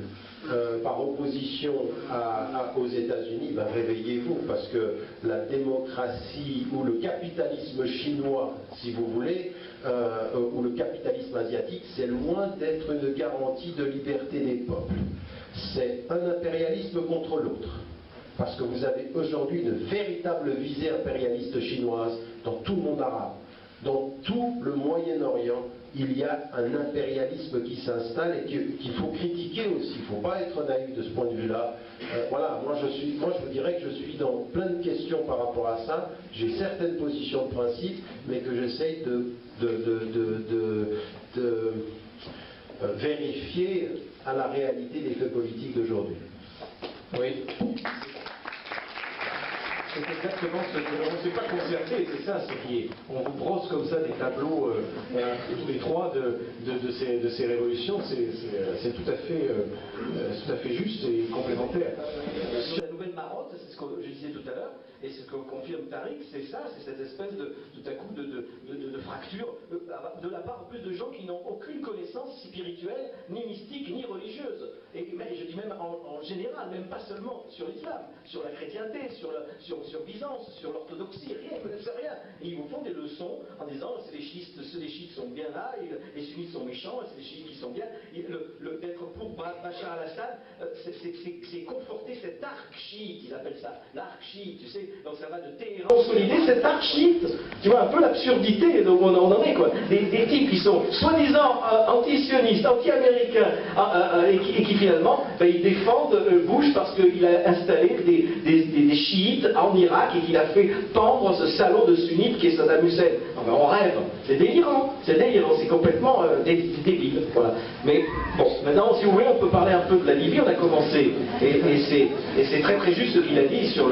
par opposition aux États-Unis, ben réveillez-vous, parce que la démocratie ou le capitalisme chinois, si vous voulez, ou le capitalisme asiatique, c'est loin d'être une garantie de liberté des peuples. C'est un impérialisme contre l'autre. Parce que vous avez aujourd'hui une véritable visée impérialiste chinoise dans tout le monde arabe. Dans tout le Moyen-Orient, il y a un impérialisme qui s'installe et qu'il faut critiquer aussi. Il ne faut pas être naïf de ce point de vue-là. Voilà, moi je vous dirais que je suis dans plein de questions par rapport à ça. J'ai certaines positions de principe, mais que j'essaye de vérifier à la réalité des faits politiques d'aujourd'hui. Oui. C'est exactement ce que on ne s'est pas concerté, c'est ça, c'est qu'on vous brosse comme ça des tableaux tous les trois de ces révolutions, c'est tout à fait juste et complémentaire. Sur la nouvelle marotte, c'est ce que je disais tout à l'heure, et ce que confirme Tariq, c'est ça, c'est cette espèce tout à coup de fracture de la part en plus de gens qui n'ont aucune connaissance spirituelle, ni mystique, ni religieuse. Et je dis même en général, même pas seulement sur l'islam, sur la chrétienté, sur Byzance, sur l'orthodoxie, rien, ils ne connaissent rien. Et ils vous font des leçons en disant les chiites sont bien là, et les sunnites sont méchants, et c'est les chiites qui sont bien. D'être pour Bachar al-Assad, c'est conforter cet arc chiite, ils appellent ça, l'arc chiite, tu sais, donc ça va de Téhéran. Consolider cet arc chiite, tu vois un peu l'absurdité dont on en est, quoi. Des types qui sont soi-disant anti-sionistes, anti-américains, et qui finalement, ils défendent Bush parce qu'il a installé des chiites en Irak et qu'il a fait pendre ce salaud de sunnite qui est Saddam Hussein. Enfin, on rêve, c'est délirant, c'est complètement débile. Voilà. Mais bon, maintenant, si vous voulez, on peut parler un peu de la Libye, on a commencé, et c'est très très juste ce qu'il a dit sur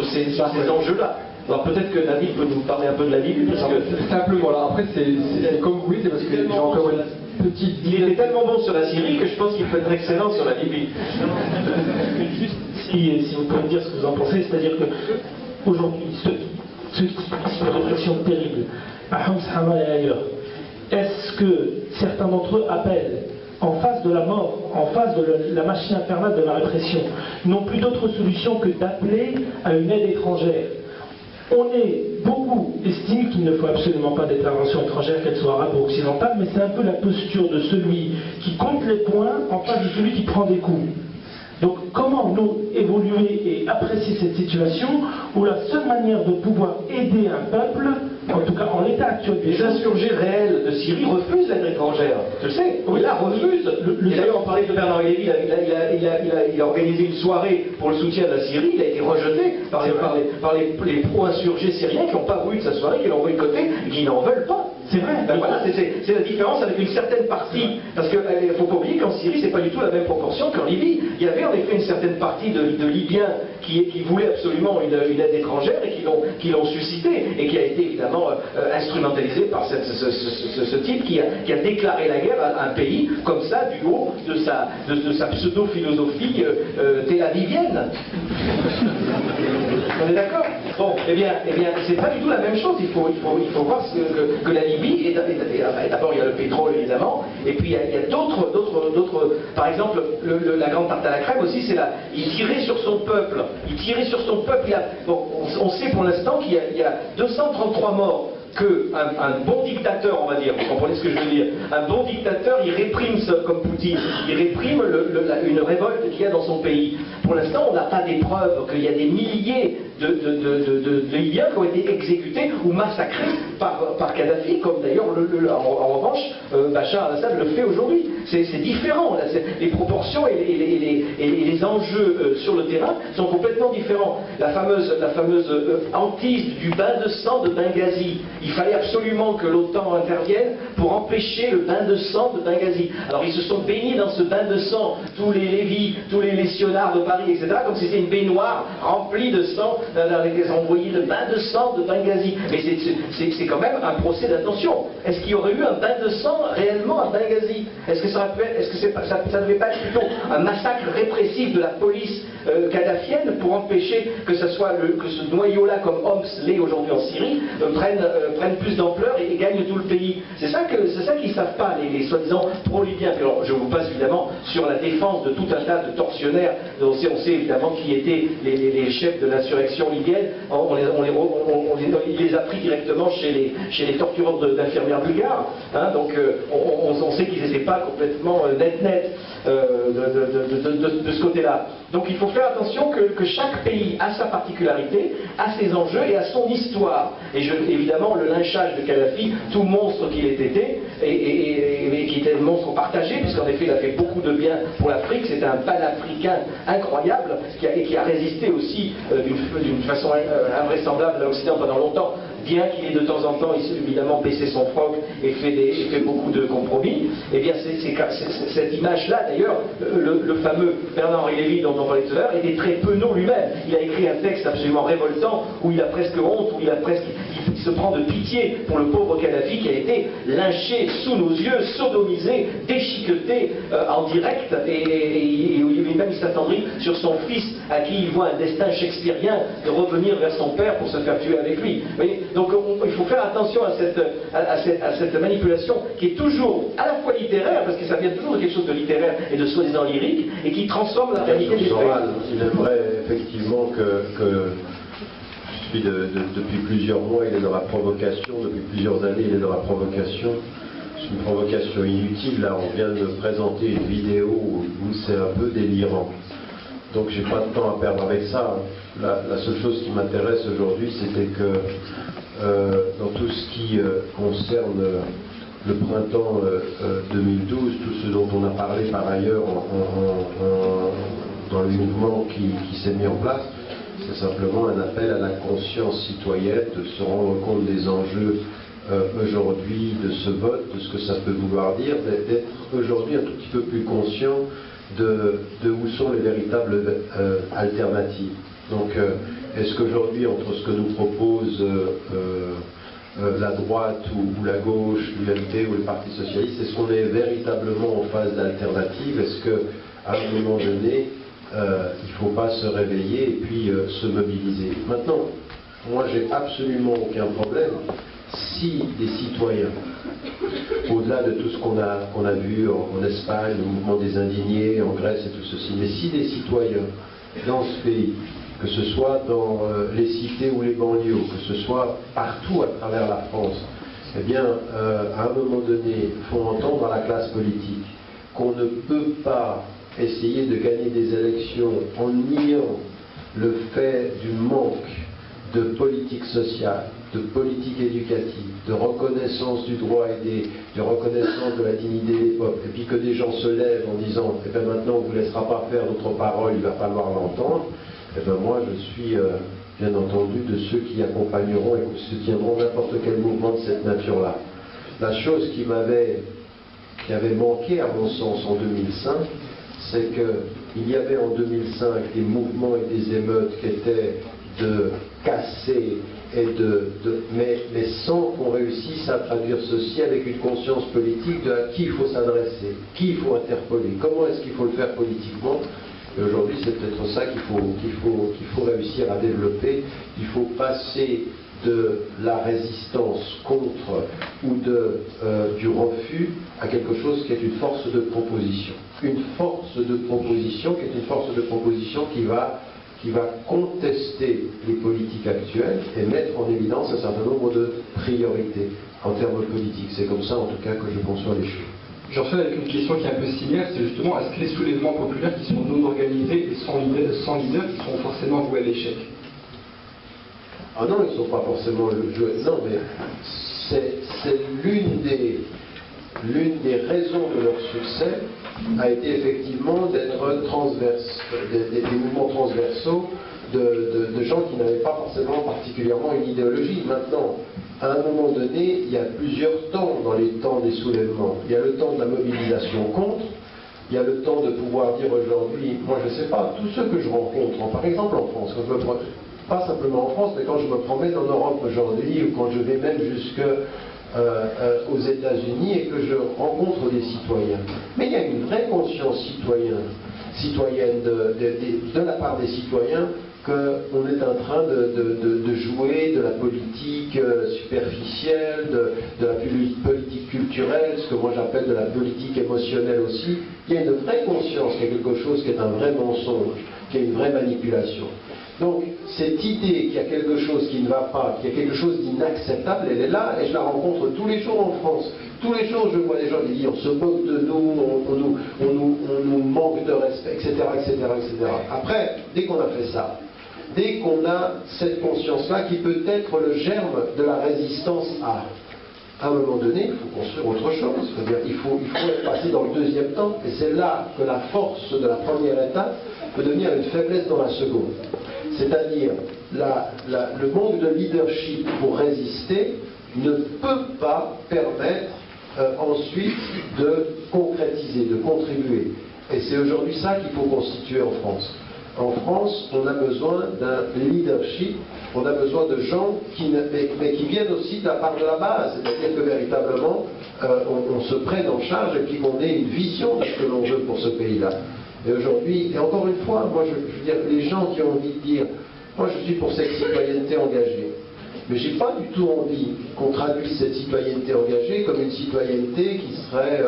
ces enjeux-là. Alors peut-être que Nabil peut nous parler un peu de la Libye, parce que... Simplement, là, après, c'est comme vous voulez, c'est parce que j'ai encore une petite... Il était tellement bon sur la Syrie que je pense qu'il peut être excellent sur la Libye. Juste, si vous pouvez me dire ce que vous en pensez, c'est-à-dire que aujourd'hui, ceux qui subissent une répression terrible, à Homs, Hama et ailleurs, est-ce que certains d'entre eux appellent, en face de la mort, en face de la machine infernale de la répression, n'ont plus d'autre solution que d'appeler à une aide étrangère? On est beaucoup estime qu'il ne faut absolument pas d'intervention étrangère, qu'elle soit arabe ou occidentale, mais c'est un peu la posture de celui qui compte les points en face de celui qui prend des coups. Donc comment nous évoluer et apprécier cette situation où la seule manière de pouvoir aider un peuple, en tout cas en l'état actuel des Les insurgés réels de Syrie refusent l'aide étrangère. Tu le sais, oui, là, refusent. Et d'ailleurs, on parlait de Bernard Lévy, il a organisé une soirée pour le soutien de la Syrie, il a été rejeté par les pro-insurgés syriens qui n'ont pas voulu de sa soirée, qui l'ont boycotté et qui n'en veulent pas. C'est vrai. Ben voilà, c'est la différence avec une certaine partie. Parce qu'il ne faut pas oublier qu'en Syrie, c'est pas du tout la même proportion qu'en Libye. Il y avait en effet une certaine partie de Libyens qui voulaient absolument une aide étrangère et qui l'ont suscité et qui a été évidemment instrumentalisé par ce type qui a déclaré la guerre à un pays comme ça du haut de sa pseudo-philosophie télavivienne. On est d'accord? Bon, eh bien, c'est pas du tout la même chose. Il faut voir que la Libye, et d'abord il y a le pétrole évidemment, et puis il y a d'autres, par exemple, la grande tarte à la crème aussi, c'est il tirait sur son peuple. On sait pour l'instant qu'il y a 233 morts. qu'un bon dictateur, on va dire, vous comprenez ce que je veux dire, un bon dictateur, il réprime, comme Poutine, il réprime une révolte qu'il y a dans son pays. Pour l'instant, on n'a pas des preuves qu'il y a des milliers de Libyens qui ont été exécutés ou massacrés par Kadhafi, comme d'ailleurs, en revanche, Bachar al-Assad le fait aujourd'hui. C'est différent, là, les proportions et les enjeux sur le terrain sont complètement différents. La fameuse hantise du bain de sang de Benghazi. Il fallait absolument que l'OTAN intervienne pour empêcher le bain de sang de Benghazi. Alors ils se sont baignés dans ce bain de sang, tous les lévis, tous les lessionnards de Paris, etc., comme si c'était une baignoire remplie de sang, dans lesquels ils envoyaient le bain de sang de Benghazi. Mais c'est quand même un procès d'intention. Est-ce qu'il y aurait eu un bain de sang réellement à Benghazi? Est-ce que ça ne devait pas être plutôt un massacre répressif de la police kadhafienne pour empêcher que ce noyau-là, comme Homs l'est aujourd'hui en Syrie, prenne plus d'ampleur et gagne tout le pays? C'est ça qu'ils ne savent pas, les soi-disant pro-libyens. Alors, je vous passe évidemment sur la défense de tout un tas de tortionnaires. On sait évidemment qui étaient les chefs de l'insurrection libyenne. Il les a pris directement chez les tortureurs d'infirmières bulgares. Hein, donc on sait qu'ils n'étaient pas complètement net de ce côté-là. Donc il faut faire attention que chaque pays a sa particularité, a ses enjeux et a son histoire. Et évidemment, le lynchage de Kadhafi, tout monstre qu'il ait été, et qui était un monstre partagé, puisqu'en effet il a fait beaucoup de bien pour l'Afrique, c'était un panafricain incroyable, qui a résisté aussi d'une façon invraisemblable à l'Occident pendant longtemps, bien qu'il ait de temps en temps évidemment baissé son froc et fait beaucoup de compromis. Eh bien, cette image-là, d'ailleurs, le fameux Bernard-Henri Lévy dont on parlait tout à l'heure, était très penaud lui-même. Il a écrit un texte absolument révoltant où il a presque honte, où il se prend de pitié pour le pauvre Kadhafi qui a été lynché sous nos yeux, sodomisé, déchiqueté en direct, et où lui-même il s'attendrit sur son fils à qui il voit un destin shakespearien de revenir vers son père pour se faire tuer avec lui. Vous voyez, donc il faut faire attention à cette manipulation qui est toujours à la fois littéraire, parce que ça vient toujours de quelque chose de littéraire et de soi-disant lyrique, et qui transforme la réalité des faits. Il aimerait effectivement que depuis plusieurs mois, il est dans la provocation, depuis plusieurs années, il est dans la provocation. C'est une provocation inutile. Là, on vient de me présenter une vidéo où c'est un peu délirant. Donc, j'ai pas de temps à perdre avec ça. La seule chose qui m'intéresse aujourd'hui, c'était que dans tout ce qui concerne le printemps 2012, tout ce dont on a parlé par ailleurs dans le mouvement qui s'est mis en place, c'est simplement un appel à la conscience citoyenne, de se rendre compte des enjeux aujourd'hui de ce vote, de ce que ça peut vouloir dire, d'être aujourd'hui un tout petit peu plus conscient de où sont les véritables alternatives. Donc, est-ce qu'aujourd'hui, entre ce que nous propose la droite ou la gauche, l'UMP ou le Parti Socialiste, est-ce qu'on est véritablement en phase d'alternative? Est-ce qu'à un moment donné, il ne faut pas se réveiller et puis se mobiliser? Maintenant, moi j'ai absolument aucun problème si des citoyens, au-delà de tout ce qu'on a vu en Espagne, le mouvement des indignés, en Grèce et tout ceci, mais si des citoyens dans ce pays, que ce soit dans les cités ou les banlieues, que ce soit partout à travers la France, eh bien, à un moment donné, font entendre à la classe politique qu'on ne peut pas essayer de gagner des élections en niant le fait du manque de politique sociale, de politique éducative, de reconnaissance du droit et de reconnaissance de la dignité des peuples, et puis que des gens se lèvent en disant « Eh bien maintenant on ne vous laissera pas faire notre parole, il va falloir l'entendre », eh bien moi je suis bien entendu de ceux qui accompagneront et qui soutiendront n'importe quel mouvement de cette nature-là. La chose qui avait manqué à mon sens en 2005, c'est qu'il y avait en 2005 des mouvements et des émeutes qui étaient de casser mais sans qu'on réussisse à traduire ceci avec une conscience politique de à qui il faut s'adresser, qui il faut interpeller, comment est-ce qu'il faut le faire politiquement. Et aujourd'hui, c'est peut-être ça qu'il faut réussir à développer. Il faut passer de la résistance contre ou du refus à quelque chose qui est une force de proposition. Une force de proposition qui est une force de proposition qui va contester les politiques actuelles et mettre en évidence un certain nombre de priorités en termes politiques. C'est comme ça, en tout cas, que je conçois les choses. J'enchaîne avec une question qui est un peu similaire, c'est justement, est-ce que les soulèvements populaires qui sont non organisés et sans leader, qui sont forcément voués à l'échec? Ah non, ils ne sont pas forcément joués. Non, mais c'est l'une des raisons de leur succès a été effectivement d'être transverse, des mouvements transversaux de gens qui n'avaient pas forcément particulièrement une idéologie. Maintenant, à un moment donné, il y a plusieurs temps dans les temps des soulèvements. Il y a le temps de la mobilisation contre, il y a le temps de pouvoir dire aujourd'hui, moi je ne sais pas, tous ceux que je rencontre, par exemple en France, pas simplement en France, mais quand je me promène en Europe aujourd'hui, ou quand je vais même jusque aux États-Unis et que je rencontre des citoyens. Mais il y a une vraie conscience citoyenne de la part des citoyens qu'on est en train de jouer de la politique superficielle, de la politique culturelle, ce que moi j'appelle de la politique émotionnelle aussi. Il y a une vraie conscience qu'il y a quelque chose qui est un vrai mensonge, qui est une vraie manipulation. Donc, cette idée qu'il y a quelque chose qui ne va pas, qu'il y a quelque chose d'inacceptable, elle est là, et je la rencontre tous les jours en France. Tous les jours, je vois des gens qui disent on se moque de nous, on nous manque de respect, etc., etc., etc. Après, dès qu'on a fait ça, dès qu'on a cette conscience-là qui peut être le germe de la résistance à un moment donné, il faut construire autre chose. C'est-à-dire, il faut être passé dans le deuxième temps, et c'est là que la force de la première étape peut devenir une faiblesse dans la seconde. C'est-à-dire, le manque de leadership pour résister ne peut pas permettre ensuite de concrétiser, de contribuer. Et c'est aujourd'hui ça qu'il faut constituer en France. En France, on a besoin d'un leadership, on a besoin de gens mais qui viennent aussi de la part de la base, c'est-à-dire que véritablement, on se prenne en charge et puis qu'on ait une vision de ce que l'on veut pour ce pays-là. Et aujourd'hui, et encore une fois, moi je veux dire, les gens qui ont envie de dire, moi je suis pour cette citoyenneté engagée, mais j'ai pas du tout envie qu'on traduise cette citoyenneté engagée comme une citoyenneté qui serait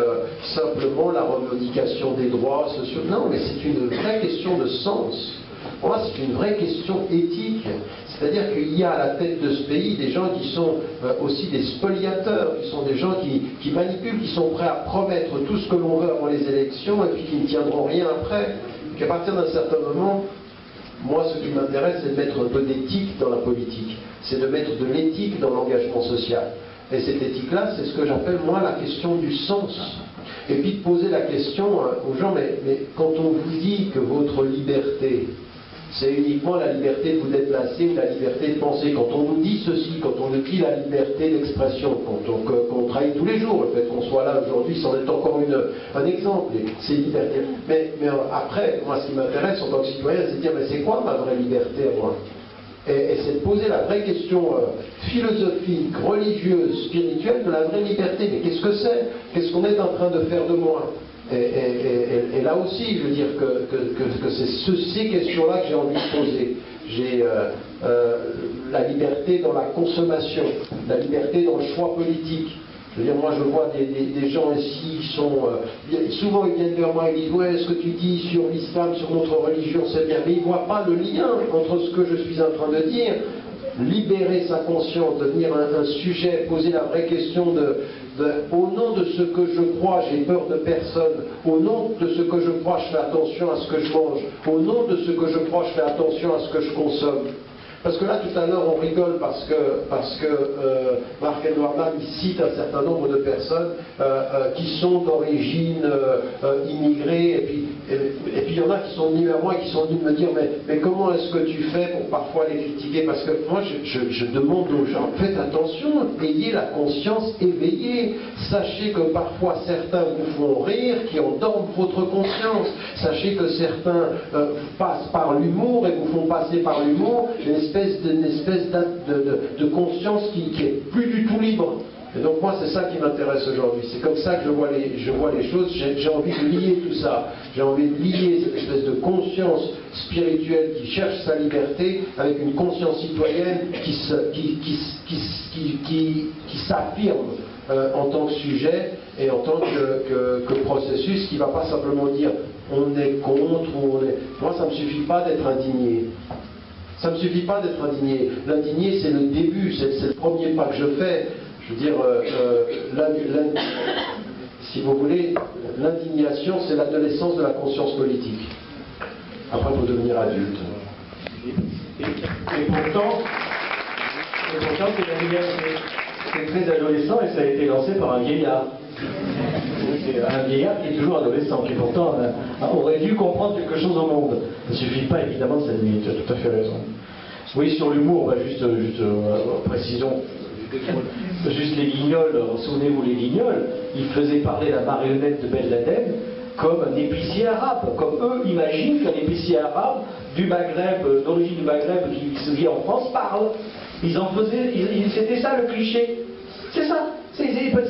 simplement la revendication des droits sociaux. Non, mais c'est une vraie question de sens. Pour moi, c'est une vraie question éthique. C'est-à-dire qu'il y a à la tête de ce pays des gens qui sont aussi des spoliateurs, qui sont des gens qui manipulent, qui sont prêts à promettre tout ce que l'on veut avant les élections et puis qui ne tiendront rien après. Qu'à partir d'un certain moment, moi, ce qui m'intéresse, c'est de mettre un peu d'éthique dans la politique. C'est de mettre de l'éthique dans l'engagement social. Et cette éthique-là, c'est ce que j'appelle, moi, la question du sens. Et puis de poser la question aux gens, mais quand on vous dit que votre liberté, c'est uniquement la liberté de vous déplacer ou la liberté de penser. Quand on nous dit ceci, quand on nous dit la liberté d'expression, qu'on trahit tous les jours, le fait qu'on soit là aujourd'hui, c'en est encore un exemple, c'est liberté. Mais après, moi ce qui m'intéresse en tant que citoyen, c'est de dire, mais c'est quoi ma vraie liberté à moi? Et c'est de poser la vraie question philosophique, religieuse, spirituelle de la vraie liberté. Mais qu'est-ce que c'est? Qu'est-ce qu'on est en train de faire de moi? Et là aussi, je veux dire que c'est ces questions-là que j'ai envie de poser. J'ai la liberté dans la consommation, la liberté dans le choix politique. Je veux dire, moi je vois des gens ici qui sont... souvent ils viennent vers moi et disent « Ouais, ce que tu dis sur l'islam, sur notre religion, c'est bien. » Mais ils ne voient pas le lien entre ce que je suis en train de dire. Libérer sa conscience, devenir un sujet, poser la vraie question au nom de ce que je crois, j'ai peur de personne. Au nom de ce que je crois, je fais attention à ce que je mange. Au nom de ce que je crois, je fais attention à ce que je consomme. Parce que là, tout à l'heure, on rigole parce que Marc-Edouard Mann cite un certain nombre de personnes qui sont d'origine immigrée, et puis il y en a qui sont venus vers moi et qui sont venus me dire mais comment est-ce que tu fais pour parfois les critiquer? Parce que moi, je demande aux gens, faites attention, ayez la conscience éveillée. Sachez que parfois certains vous font rire, qui endorment votre conscience. Sachez que certains passent par l'humour et vous font passer par l'humour une espèce de conscience qui est plus du tout libre. Et donc moi c'est ça qui m'intéresse aujourd'hui, c'est comme ça que je vois les choses, j'ai envie de lier tout ça, j'ai envie de lier cette espèce de conscience spirituelle qui cherche sa liberté avec une conscience citoyenne qui s'affirme en tant que sujet et en tant que processus, qui ne va pas simplement dire on est contre ou on est... Moi ça ne me suffit pas d'être indigné. Ça ne me suffit pas d'être indigné. L'indigné, c'est le début, c'est le premier pas que je fais. Je veux dire, si vous voulez, l'indignation, c'est l'adolescence de la conscience politique. Après, il faut devenir adulte. Et pourtant, c'est très adolescent et ça a été lancé par un vieillard. C'est un vieillard qui est toujours adolescent, qui pourtant aurait dû comprendre quelque chose au monde. Ça ne suffit pas évidemment de s'adminer, tu as tout à fait raison. Oui, sur l'humour, juste précisons. Juste les Guignols, souvenez-vous les Guignols, ils faisaient parler la marionnette de Ben Laden comme un épicier arabe, comme eux imaginent qu'un épicier arabe du Maghreb, d'origine du Maghreb qui se vit en France parle. Ils en faisaient, c'était ça le cliché. C'est ça.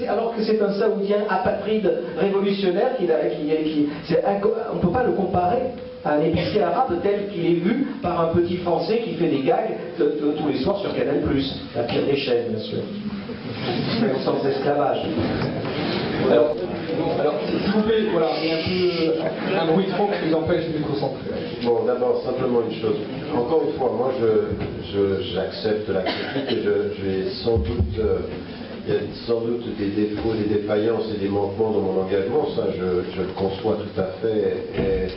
Alors que c'est un Saoudien apatride révolutionnaire on ne peut pas le comparer à un épicier arabe tel qu'il est vu par un petit Français qui fait des gags tous les soirs sur Canal+, la pire des chaînes, bien sûr. Sans esclavage. Alors s'il vous plaît, voilà, il y a un peu un bruit de fond qui nous empêche de nous concentrer. Bon, d'abord, simplement une chose. Encore une fois, moi, j'accepte la critique et j'ai sans doute... il y a sans doute des défauts, des défaillances et des manquements dans mon engagement, ça je le conçois tout à fait et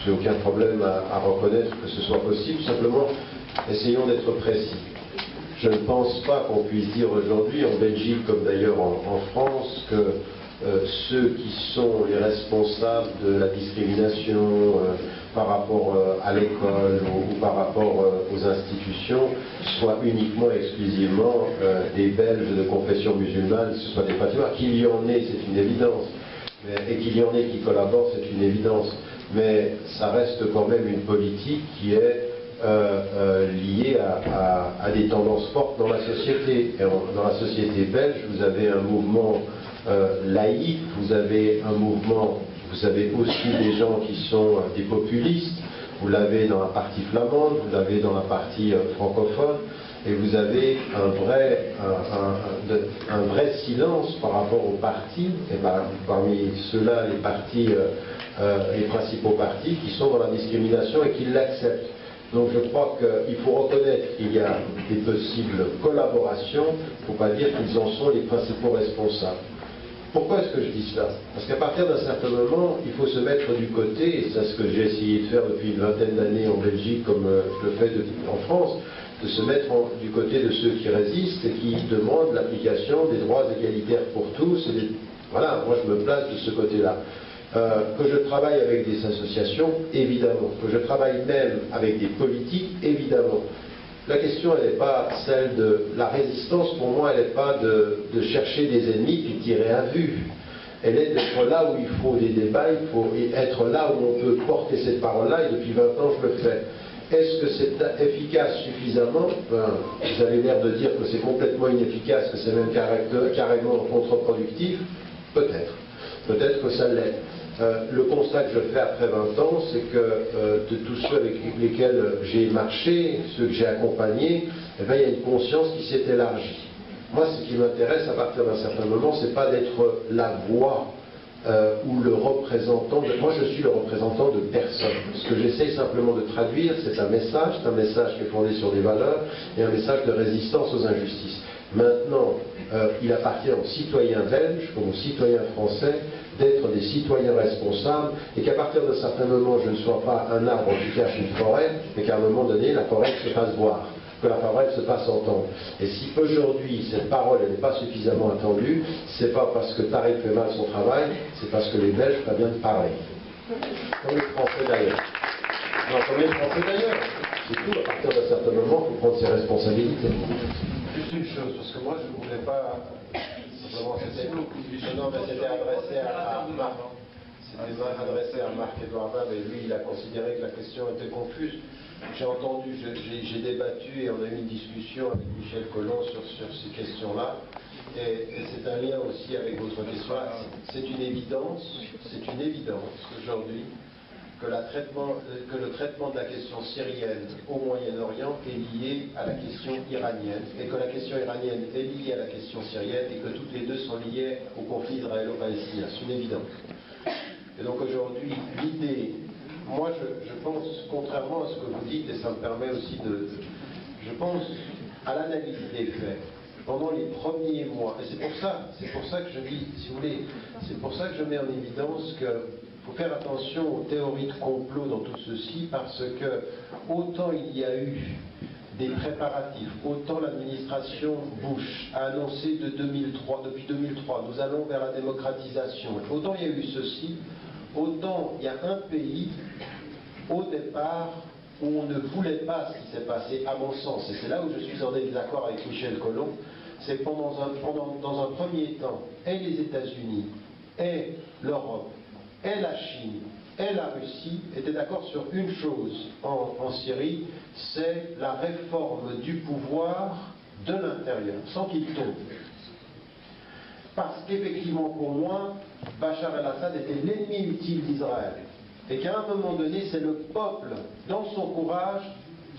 j'ai aucun problème à reconnaître que ce soit possible, simplement essayons d'être précis. Je ne pense pas qu'on puisse dire aujourd'hui, en Belgique comme d'ailleurs en France, que ceux qui sont les responsables de la discrimination, par rapport à l'école ou par rapport aux institutions soient uniquement et exclusivement des Belges de confession musulmane, que ce soit des fatwas. Qu'il y en ait, c'est une évidence. Et qu'il y en ait qui collaborent, c'est une évidence. Mais ça reste quand même une politique qui est liée à des tendances fortes dans la société. Et dans la société belge, vous avez un mouvement laïque, vous avez un mouvement, vous avez aussi des gens qui sont des populistes, vous l'avez dans la partie flamande, vous l'avez dans la partie francophone, et vous avez un vrai silence par rapport aux partis, et parmi ceux-là, les partis, les principaux partis qui sont dans la discrimination et qui l'acceptent. Donc je crois qu'il faut reconnaître qu'il y a des possibles collaborations, il ne faut pas dire qu'ils en sont les principaux responsables. Pourquoi est-ce que je dis cela? Parce qu'à partir d'un certain moment, il faut se mettre du côté, et c'est ce que j'ai essayé de faire depuis une vingtaine d'années en Belgique, comme je le fais en France, de se mettre du côté de ceux qui résistent et qui demandent l'application des droits égalitaires pour tous. Voilà, moi je me place de ce côté-là. Que je travaille avec des associations, évidemment. Que je travaille même avec des politiques, évidemment. La question, elle n'est pas celle de la résistance, pour moi, elle n'est pas de chercher des ennemis puis tirer à vue. Elle est d'être là où il faut des débats, il faut être là où on peut porter cette parole-là, et depuis 20 ans, je le fais. Est-ce que c'est efficace suffisamment? Vous avez l'air de dire que c'est complètement inefficace, que c'est même carrément contre-productif. Peut-être. Peut-être que ça l'est. Le constat que je fais après 20 ans, c'est que de tous ceux avec lesquels j'ai marché, ceux que j'ai accompagnés, eh bien, il y a une conscience qui s'est élargie. Moi, ce qui m'intéresse à partir d'un certain moment, c'est pas d'être la voix ou le représentant moi je suis le représentant de personne. Ce que j'essaye simplement de traduire, c'est un message qui est fondé sur des valeurs et un message de résistance aux injustices. Maintenant, il appartient aux citoyens belges comme aux citoyens français d'être des citoyens responsables et qu'à partir d'un certain moment, je ne sois pas un arbre qui cache une forêt, mais qu'à un moment donné, la forêt se fasse voir, que la parole se fasse entendre. Et si aujourd'hui cette parole n'est pas suffisamment entendue, c'est pas parce que Tariq fait mal son travail, c'est parce que les Belges feraient bien de pareil. Comme les Français d'ailleurs. Non, comme les Français d'ailleurs. C'est tout, à partir d'un certain moment, il faut prendre ses responsabilités. Juste une chose, parce que moi je ne voulais pas. Non, mais c'était adressé à Marc. C'était adressé à Marc-Edouard Vabre, et lui, il a considéré que la question était confuse. J'ai entendu, j'ai débattu et on a eu une discussion avec Michel Collomb sur ces questions-là. Et c'est un lien aussi avec votre question. C'est une évidence aujourd'hui que le traitement de la question syrienne au Moyen-Orient est lié à la question iranienne, et que la question iranienne est liée à la question syrienne, et que toutes les deux sont liées au conflit israélo-palestinien. C'est une évidence. Et donc aujourd'hui, l'idée, moi je pense, contrairement à ce que vous dites, et ça me permet aussi je pense à l'analyse des faits. Pendant les premiers mois, et c'est pour ça que je dis, si vous voulez, c'est pour ça que je mets en évidence que il faut faire attention aux théories de complot dans tout ceci, parce que autant il y a eu des préparatifs, autant l'administration Bush a annoncé depuis 2003, nous allons vers la démocratisation, autant il y a eu ceci, autant il y a un pays, au départ, où on ne voulait pas ce qui s'est passé, à mon sens, et c'est là où je suis en désaccord avec Michel Collomb, c'est que dans un premier temps, et les États-Unis, et l'Europe, et la Chine et la Russie étaient d'accord sur une chose en Syrie, c'est la réforme du pouvoir de l'intérieur, sans qu'il tombe. Parce qu'effectivement, pour moi, Bachar el-Assad était l'ennemi ultime d'Israël. Et qu'à un moment donné, c'est le peuple, dans son courage,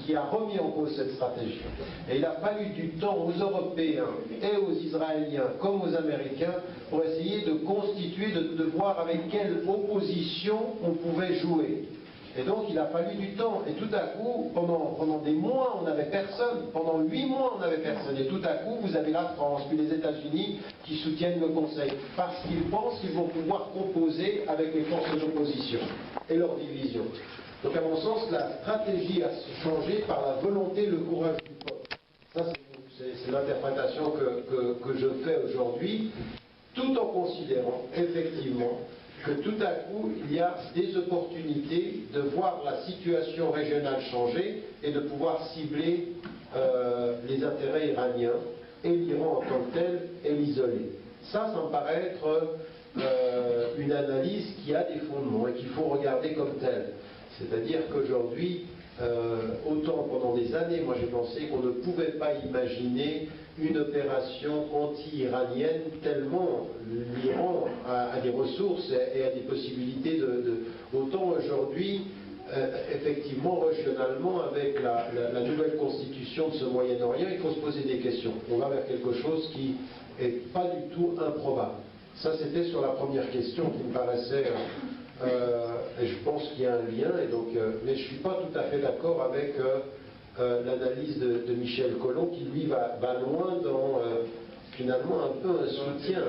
qui a remis en cause cette stratégie. Et il a fallu du temps aux Européens et aux Israéliens comme aux Américains pour essayer de constituer, de voir avec quelle opposition on pouvait jouer. Et donc il a fallu du temps. Et tout à coup, pendant des mois, on n'avait personne. Pendant 8 mois, on n'avait personne. Et tout à coup, vous avez la France, puis les États-Unis qui soutiennent le Conseil. Parce qu'ils pensent qu'ils vont pouvoir composer avec les forces d'opposition et leur division. Donc à mon sens, la stratégie a changé par la volonté, le courage du peuple. Ça, c'est l'interprétation que je fais aujourd'hui, tout en considérant effectivement que tout à coup, il y a des opportunités de voir la situation régionale changer et de pouvoir cibler les intérêts iraniens et l'Iran en tant que tel et l'isoler. Ça me paraît être une analyse qui a des fondements et qu'il faut regarder comme telle. C'est-à-dire qu'aujourd'hui, autant pendant des années, moi j'ai pensé qu'on ne pouvait pas imaginer une opération anti-iranienne tellement l'Iran a des ressources et a des possibilités autant aujourd'hui, effectivement, régionalement, avec la nouvelle constitution de ce Moyen-Orient, il faut se poser des questions. On va vers quelque chose qui n'est pas du tout improbable. Ça, c'était sur la première question qui me paraissait... et je pense qu'il y a un lien, et donc, mais je ne suis pas tout à fait d'accord avec l'analyse de Michel Collomb, qui lui va loin dans finalement un peu un soutien,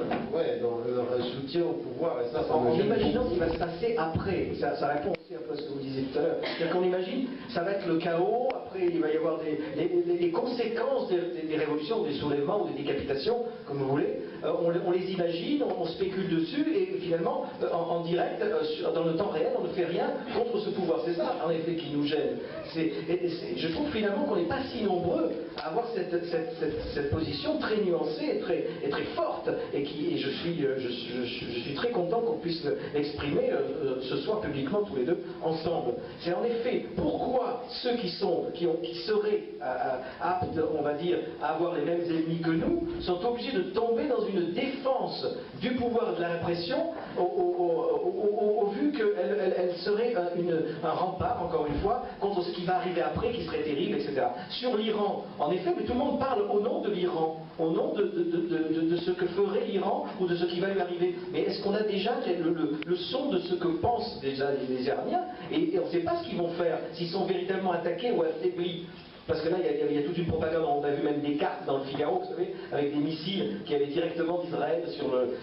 dans un soutien au pouvoir, et ça en me gêne. imaginant ce qui va se passer après, ça répond aussi un peu à ce que vous disiez tout à l'heure. C'est-à-dire qu'on imagine, ça va être le chaos, après il va y avoir les conséquences des révolutions, des soulèvements ou des décapitations, comme vous voulez. On les imagine, on spécule dessus, et finalement, en direct, dans le temps réel, on ne fait rien contre ce pouvoir. C'est ça, en effet, qui nous gêne. Je trouve finalement qu'on n'est pas si nombreux à avoir cette position très nuancée et très forte, et je suis très content qu'on puisse l'exprimer ce soir publiquement tous les deux ensemble. C'est en effet pourquoi ceux qui seraient aptes, on va dire, à avoir les mêmes ennemis que nous, sont obligés de tomber dans une défense du pouvoir de la répression au vu qu'elle serait un rempart, encore une fois, contre ce qui va arriver après, qui serait terrible, etc. Sur l'Iran, en effet, mais tout le monde parle au nom de l'Iran, au nom de ce que ferait l'Iran ou de ce qui va lui arriver. Mais est-ce qu'on a déjà le son de ce que pensent déjà les Iraniens, et on ne sait pas ce qu'ils vont faire, s'ils sont véritablement attaqués ou affaiblis. Parce que là, il y a toute une propagande. On a vu même des cartes dans le Figaro, vous savez, avec des missiles qui allaient directement d'Israël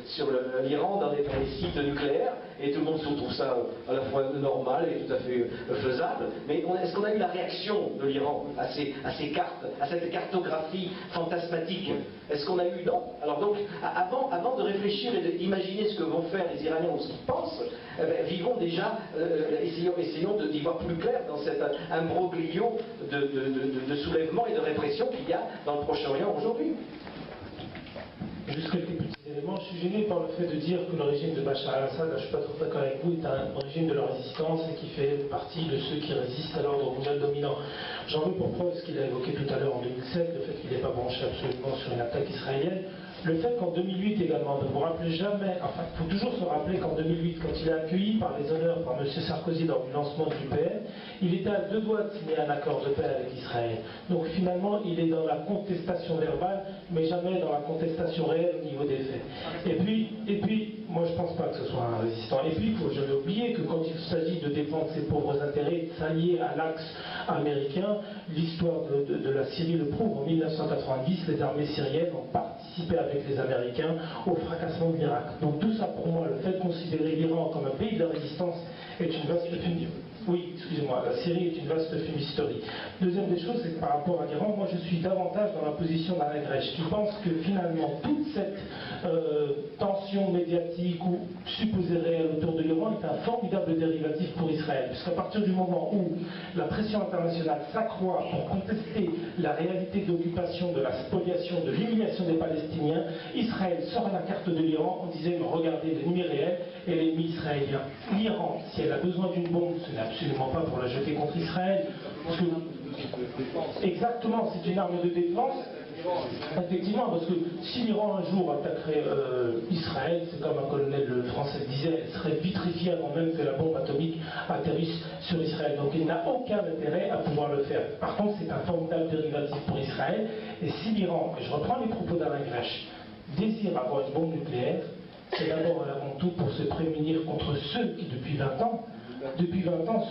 sur l'Iran dans les sites nucléaires. Et tout le monde se trouve ça à la fois normal et tout à fait faisable. Mais est-ce qu'on a eu la réaction de l'Iran à ces cartes, à cette cartographie fantasmatique? Est-ce qu'on a eu? Non. Alors donc, avant de réfléchir et d'imaginer ce que vont faire les Iraniens ou ce qu'ils pensent, vivons déjà, essayons d'y voir plus clair dans cet imbroglio de soulèvement et de répression qu'il y a dans le Proche-Orient aujourd'hui. Juste quelques petits éléments. Je suis gêné par le fait de dire que le régime de Bachar al-Assad, je ne suis pas trop d'accord avec vous, est un régime de la résistance et qui fait partie de ceux qui résistent à l'ordre mondial dominant. J'en veux pour preuve ce qu'il a évoqué tout à l'heure en 2007, le fait qu'il n'est pas branché absolument sur une attaque israélienne. Le fait qu'en 2008 également, ne vous rappelez jamais, enfin, il faut toujours se rappeler qu'en 2008, quand il est accueilli par les honneurs par M. Sarkozy lors du lancement de l'UPR, il était à 2 doigts de signer un accord de paix avec Israël. Donc finalement, il est dans la contestation verbale, mais jamais dans la contestation réelle au niveau des faits. Et puis moi je ne pense pas que ce soit un résistant. Et puis il faut jamais oublier que quand il s'agit de défendre ses pauvres intérêts, de s'allier à l'axe américain, l'histoire de la Syrie le prouve. En 1990, les armées syriennes ont participé avec les Américains au fracassement de l'Irak. Donc tout ça pour moi, le fait de considérer l'Iran comme un pays de la résistance est une vaste fumée. Oui, excusez-moi, la Syrie est une vaste fumisterie. Deuxième des choses, c'est que par rapport à l'Iran, moi je suis davantage dans la position d'Alain Grèche, qui pense que finalement toute cette tension médiatique ou supposée réelle autour de l'Iran est un formidable dérivatif pour Israël. Puisqu'à partir du moment où la pression internationale s'accroît pour contester la réalité d'occupation, de la spoliation, de l'humiliation des Palestiniens, Israël sort à la carte de l'Iran en disant mais regardez, l'ennemi réel est l'ennemi israélien. L'Iran, si elle a besoin d'une bombe, ce n'est absolument pas pour la jeter contre Israël. Parce que, exactement, c'est une arme de défense. Effectivement, parce que si l'Iran un jour attaquerait Israël, c'est comme un colonel français disait, elle serait vitrifiée avant même que la bombe atomique atterrisse sur Israël. Donc il n'a aucun intérêt à pouvoir le faire. Par contre, c'est un formidable dérivatif pour Israël. Et si l'Iran, et je reprends les propos d'Alain Grèche, désire avoir une bombe nucléaire, c'est d'abord et avant tout pour se prémunir contre ceux qui, depuis 20 ans,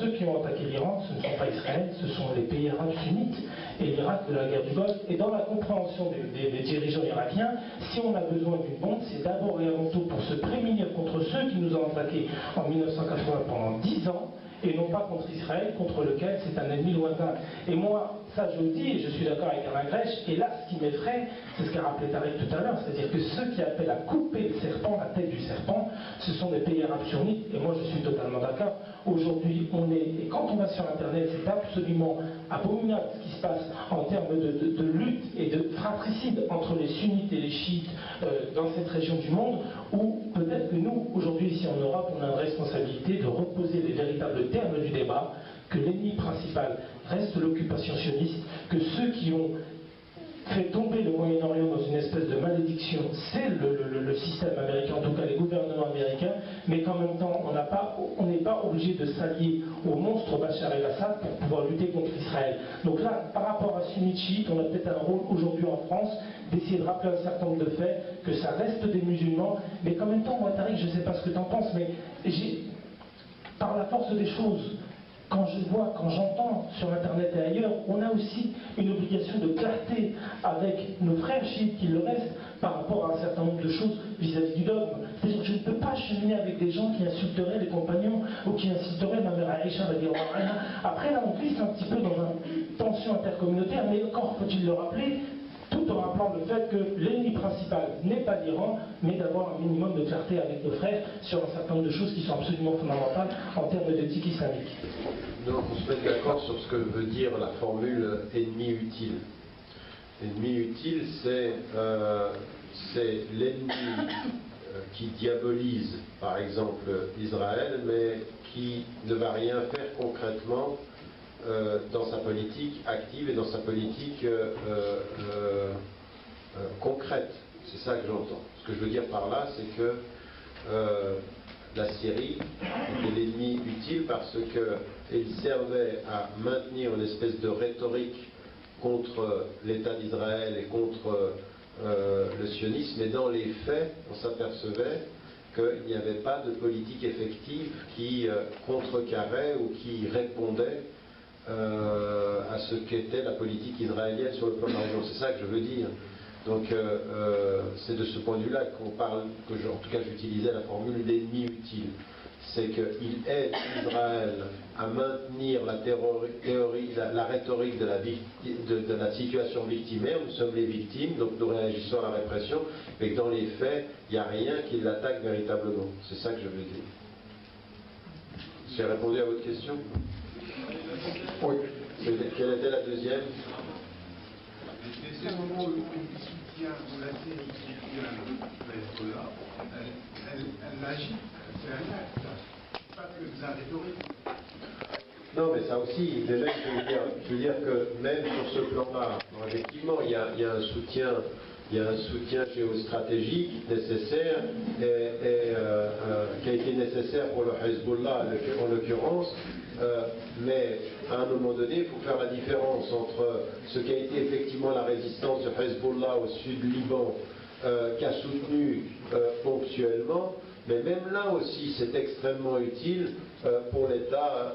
ceux qui ont attaqué l'Iran, ce ne sont pas Israël, ce sont les pays arabes sunnites et l'Irak de la guerre du Golfe. Et dans la compréhension des dirigeants irakiens, si on a besoin d'une bombe, c'est d'abord et avant tout pour se prémunir contre ceux qui nous ont attaqués en 1980 pendant 10 ans, et non pas contre Israël, contre lequel c'est un ennemi lointain. Et moi, ça je le dis, et je suis d'accord avec Alain Grèche, et là ce qui m'effraie, c'est ce qu'a rappelé Tarek tout à l'heure, c'est-à-dire que ceux qui appellent à couper le serpent, la tête du serpent, ce sont des pays arabes sunnites, et moi je suis totalement d'accord. Aujourd'hui, et quand on va sur Internet, c'est absolument abominable ce qui se passe en termes de lutte et de fratricide entre les sunnites et les chiites dans cette région du monde, où peut-être que nous, aujourd'hui ici en Europe, on a une responsabilité de reposer les véritables termes du débat, que l'ennemi principal reste l'occupation sioniste, que ceux qui ont fait tomber le Moyen-Orient dans une espèce de malédiction, c'est le système américain, en tout cas les gouvernements américains, mais qu'en même temps, on n'est pas obligé de s'allier au monstre Bachar el-Assad pour pouvoir lutter contre Israël. Donc là, par rapport à sunnite chiite, on a peut-être un rôle aujourd'hui en France d'essayer de rappeler un certain nombre de faits, que ça reste des musulmans, mais qu'en même temps, moi, Tariq, je ne sais pas ce que tu en penses, mais par la force des choses, quand je vois, quand j'entends sur Internet et ailleurs, on a aussi une obligation de clarté avec nos frères chiites qui le restent par rapport à un certain nombre de choses vis-à-vis du dogme. C'est-à-dire que je ne peux pas cheminer avec des gens qui insulteraient les compagnons ou qui insulteraient ma mère Aïcha, après là on glisse un petit peu dans une tension intercommunautaire, mais encore faut-il le rappeler, tout en rappelant le fait que l'ennemi principal n'est pas l'Iran, mais d'avoir un minimum de clarté avec nos frères sur un certain nombre de choses qui sont absolument fondamentales en termes d'éthique islamique. Donc on se met d'accord sur ce que veut dire la formule ennemi utile. Ennemi utile, c'est l'ennemi qui diabolise, par exemple, Israël, mais qui ne va rien faire concrètement dans sa politique active et dans sa politique concrète. C'est ça que j'entends. Ce que je veux dire par là, c'est que la Syrie était l'ennemi utile parce qu'elle servait à maintenir une espèce de rhétorique contre l'État d'Israël et contre le sionisme, et dans les faits, on s'apercevait qu'il n'y avait pas de politique effective qui contrecarrait ou qui répondait à ce qu'était la politique israélienne sur le plan de la région. C'est ça que je veux dire. Donc c'est de ce point de vue-là qu'on parle, en tout cas j'utilisais la formule d'ennemi utile. C'est qu'il aide Israël à maintenir la théorie, la rhétorique de la situation victimaire. Nous sommes les victimes, donc nous réagissons à la répression, mais que dans les faits, il n'y a rien qui l'attaque véritablement. C'est ça que je veux dire. J'ai répondu à votre question? Oui. Quelle était la deuxième? C'est le moment où il soutient, où la Syrie soutient le Hezbollah, elle agit, c'est un acte, pas que de la rhétorique. Non, mais ça aussi, déjà, je veux dire que même sur ce plan-là, effectivement, il y a un soutien géostratégique nécessaire qui a été nécessaire pour le Hezbollah en l'occurrence, mais à un moment donné, il faut faire la différence entre ce qui a été effectivement la résistance du Hezbollah au sud du Liban, qui a soutenu ponctuellement, mais même là aussi c'est extrêmement utile pour l'État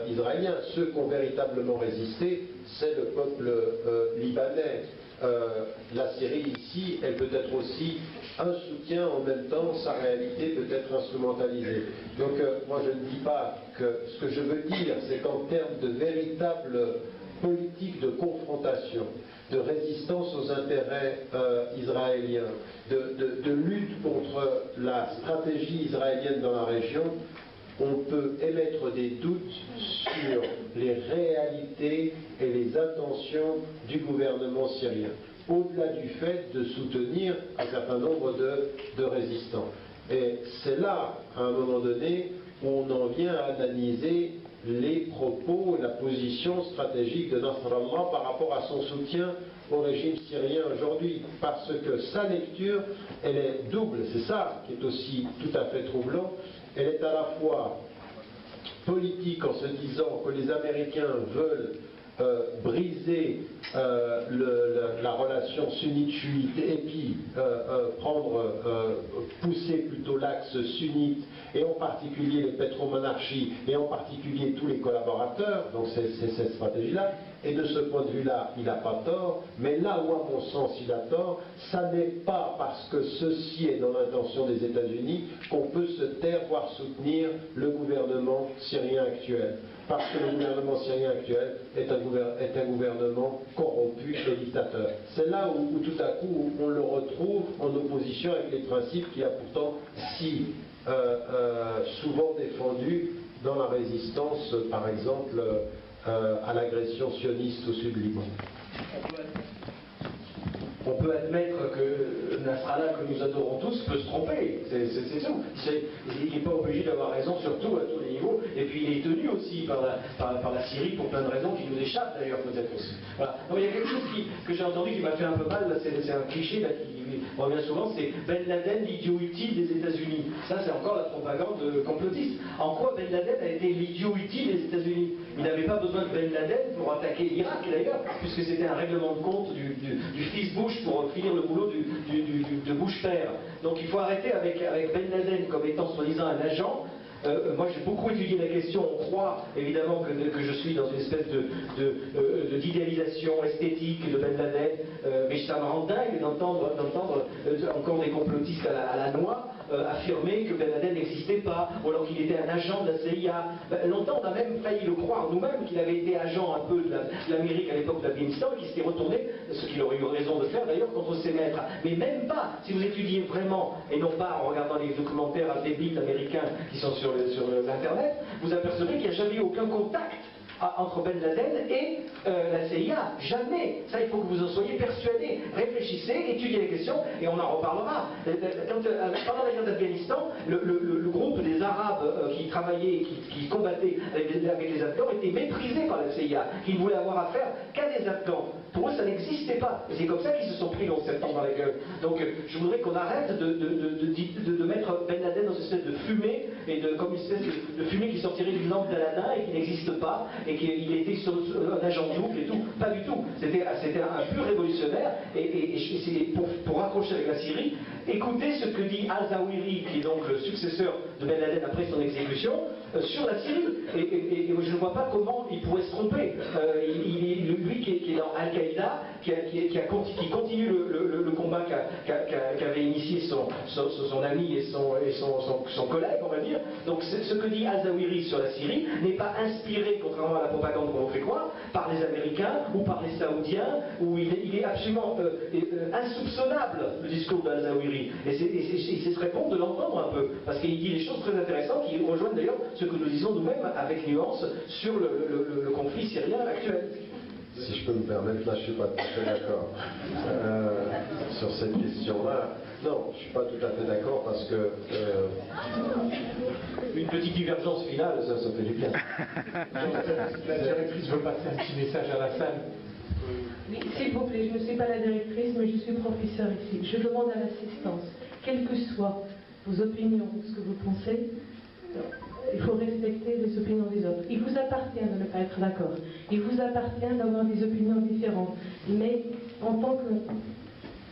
israélien. Ceux qui ont véritablement résisté, c'est le peuple libanais. La Syrie ici, elle peut être aussi un soutien, en même temps sa réalité peut être instrumentalisée. Donc moi je ne dis pas que ce que je veux dire, c'est qu'en termes de véritable politique de confrontation, de résistance aux intérêts israéliens, de lutte contre la stratégie israélienne dans la région, on peut émettre des doutes sur les réalités et les intentions du gouvernement syrien, au-delà du fait de soutenir un certain nombre de résistants. Et c'est là, à un moment donné, où on en vient à analyser les propos et la position stratégique de Nasrallah par rapport à son soutien au régime syrien aujourd'hui, parce que sa lecture, elle est double, c'est ça qui est aussi tout à fait troublant. Elle est à la fois politique en se disant que les Américains veulent briser la relation sunnite-chiite et puis pousser plutôt l'axe sunnite et en particulier les pétromonarchies et en particulier tous les collaborateurs, donc c'est cette stratégie-là, et de ce point de vue-là, il n'a pas tort, mais là où à mon sens il a tort, ça n'est pas parce que ceci est dans l'intention des États-Unis qu'on peut se taire, voire soutenir le gouvernement syrien actuel. Parce que le gouvernement syrien actuel est un gouvernement corrompu et dictateur. C'est là où tout à coup on le retrouve en opposition avec les principes qu'il a pourtant si souvent défendus dans la résistance, par exemple, à l'agression sioniste au sud Liban. On peut admettre que Nasrallah, que nous adorons tous, peut se tromper, c'est tout. Il n'est pas obligé d'avoir raison, surtout à tous les niveaux. Et puis il est tenu aussi par la Syrie pour plein de raisons qui nous échappent d'ailleurs peut-être aussi. Voilà. Donc il y a quelque chose que j'ai entendu qui m'a fait un peu mal, c'est un cliché là, qui revient souvent, c'est Ben Laden, l'idiot utile des États-Unis. Ça c'est encore la propagande complotiste. En quoi Ben Laden a été l'idiot utile des États-Unis? Il n'avait pas besoin de Ben Laden pour attaquer l'Irak d'ailleurs, puisque c'était un règlement de compte du fils Bush pour finir le boulot de Bush père. Donc il faut arrêter avec Ben Laden comme étant soi-disant un agent. Moi j'ai beaucoup étudié la question, on croit évidemment que je suis dans une espèce d'idéalisation esthétique de Ben Laden, mais ça me rend dingue d'entendre encore des complotistes à la noix affirmer que Ben Laden n'existait pas, ou alors qu'il était un agent de la CIA. Longtemps on a même failli le croire nous-mêmes qu'il avait été agent un peu de l'Amérique à l'époque de l'Afghanistan et qu'il s'était retourné, ce qu'il aurait eu raison de faire d'ailleurs, contre ses maîtres. Mais même pas, si vous étudiez vraiment, et non pas en regardant les documentaires débiles américains qui sont sur l'internet, vous apercevrez qu'il n'y a jamais eu aucun contact entre Ben Laden et la CIA. Jamais. Ça, il faut que vous en soyez persuadés. Réfléchissez, étudiez les questions et on en reparlera. Pendant la guerre d'Afghanistan, le groupe des Arabes qui travaillaient, qui combattaient avec les Afghans était méprisé par la CIA, qui ne voulait avoir affaire qu'à des Afghans. Pour eux, ça n'existait pas. Et c'est comme ça qu'ils se sont pris le 11 septembre dans la gueule. Donc, je voudrais qu'on arrête de mettre Ben Laden dans une espèce de fumée, comme une espèce de fumée qui sortirait d'une lampe d'Aladin et qui n'existe pas, et qu'il était un agent double et tout. Pas du tout. C'était un pur révolutionnaire. Et pour raccrocher avec la Syrie, écoutez ce que dit Al-Zawahiri, qui est donc le successeur de Ben Laden après son exécution, sur la Syrie. Et je ne vois pas comment il pourrait se tromper. Lui qui est dans Al-Qaïda, qui continue le combat qu'avait initié son ami et son collègue, on va dire. Donc ce que dit Al-Zawahiri sur la Syrie n'est pas inspiré, contrairement à la propagande qu'on fait croire, par les Américains ou par les Saoudiens, où il est absolument insoupçonnable, le discours d'Al-Zawahiri. Et ce serait bon de l'entendre un peu, parce qu'il dit des choses très intéressantes qui rejoignent d'ailleurs ce que nous disons nous-mêmes avec nuance sur le conflit syrien actuel. Si je peux me permettre, là je ne suis pas tout à fait d'accord sur cette question-là. Non, je ne suis pas tout à fait d'accord parce que... Une petite divergence finale, ça fait du bien. La directrice veut passer un petit message à la salle. Oui, s'il vous plaît, je ne suis pas la directrice, mais je suis professeur ici. Je demande à l'assistance, quelles que soient vos opinions, ce que vous pensez, il faut respecter les opinions des autres. Il vous appartient de ne pas être d'accord. Il vous appartient d'avoir des opinions différentes. Mais en tant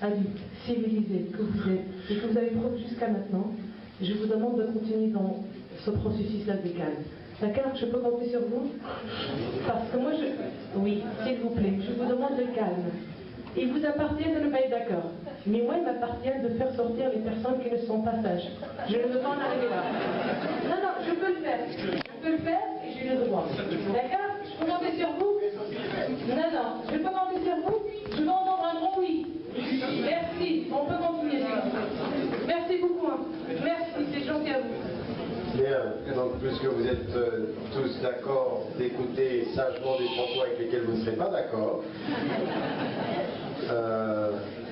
qu'adulte, civilisé que vous êtes, et que vous avez produit jusqu'à maintenant, je vous demande de continuer dans ce processus-là de calme. D'accord? Je peux compter sur vous? Parce que moi, oui, s'il vous plaît, je vous demande le calme. Il vous appartient de ne pas être d'accord. Mais moi, il m'appartient de faire sortir les personnes qui ne sont pas sages. Je ne veux pas en arriver là. Non, je peux le faire. Je peux le faire et j'ai le droit. D'accord? Je peux compter sur vous? Non, je peux compter sur vous? Je veux entendre un gros oui. Merci. On peut continuer. Merci beaucoup. Merci, c'est gentil à vous. Bien, donc puisque vous êtes tous d'accord d'écouter sagement des propos avec lesquels vous ne serez pas d'accord,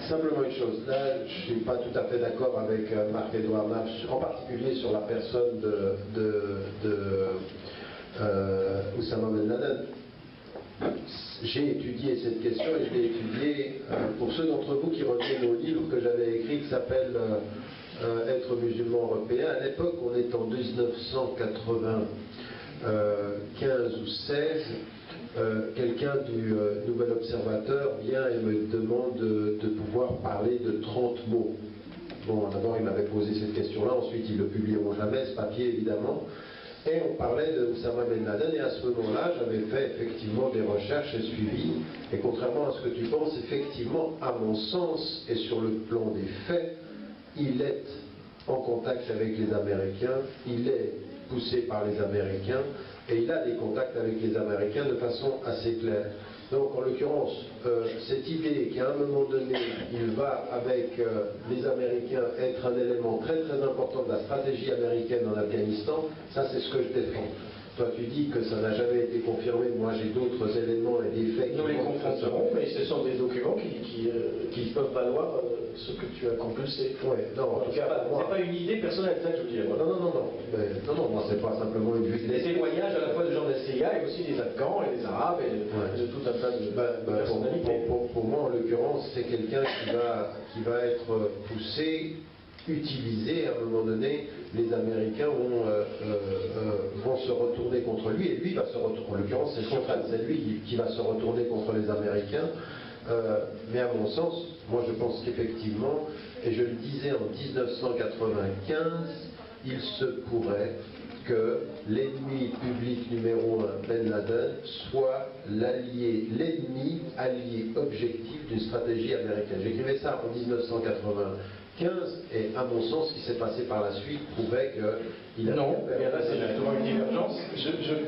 simplement une chose, là je ne suis pas tout à fait d'accord avec Marc-Edouard Naps, en particulier sur la personne de Oussama Ben Laden. J'ai étudié cette question et je l'ai étudiée pour ceux d'entre vous qui reviennent au livre que j'avais écrit qui s'appelle Être musulman européen. À l'époque, on est en 1980. 15 ou 16, quelqu'un du Nouvel Observateur vient et me demande de pouvoir parler de 30 mots. Bon, d'abord, il m'avait posé cette question-là, ensuite, ils ne le publieront jamais, ce papier, évidemment. Et on parlait de Oussama Ben Laden, et à ce moment-là, j'avais fait effectivement des recherches et suivi. Et contrairement à ce que tu penses, effectivement, à mon sens, et sur le plan des faits, il est en contact avec les Américains, il est poussé par les Américains, et il a des contacts avec les Américains de façon assez claire. Donc, en l'occurrence, cette idée qu'à un moment donné, il va, avec les Américains, être un élément très très important de la stratégie américaine en Afghanistan, ça c'est ce que je défends. Toi, tu dis que ça n'a jamais été confirmé. Moi, j'ai d'autres éléments et des faits qui nous les confronterons, mais ce sont des documents qui peuvent valoir ce que tu as compulsé. Ouais, non, en tout cas, c'est pas une idée personnelle, c'est ça que je veux dire. Voilà. Non, moi, c'est pas simplement une vue de des témoignages à la fois de gens de la CIA et aussi des Afghans et des Arabes et de tout un tas de personnalités. Pour moi, en l'occurrence, c'est quelqu'un qui va être poussé, utilisé. À un moment donné, les Américains vont se retourner contre lui, et lui va se retourner. En l'occurrence, c'est le contraire, c'est lui qui va se retourner contre les Américains. Mais à mon sens, moi je pense qu'effectivement, et je le disais en 1995, il se pourrait que l'ennemi public numéro 1, Ben Laden, soit l'ennemi allié objectif d'une stratégie américaine. J'écrivais ça en 1995, et à mon sens, ce qui s'est passé par la suite prouvait qu'il a... Non, et là c'est justement une divergence.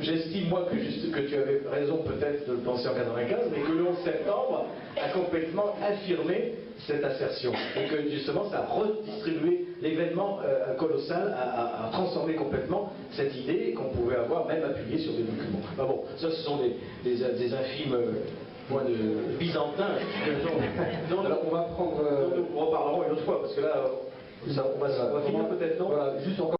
J'estime, moi, que tu avais raison peut-être de le penser en 95, mais que le 11 septembre a complètement affirmé cette assertion. Et que justement, ça a redistribué l'événement colossal, a transformé complètement cette idée qu'on pouvait avoir, même appuyée sur des documents. Enfin bon, ça ce sont des infimes points de byzantins dont nous reparlerons une autre fois, parce que là, on va finir peut-être, non? Voilà, juste encore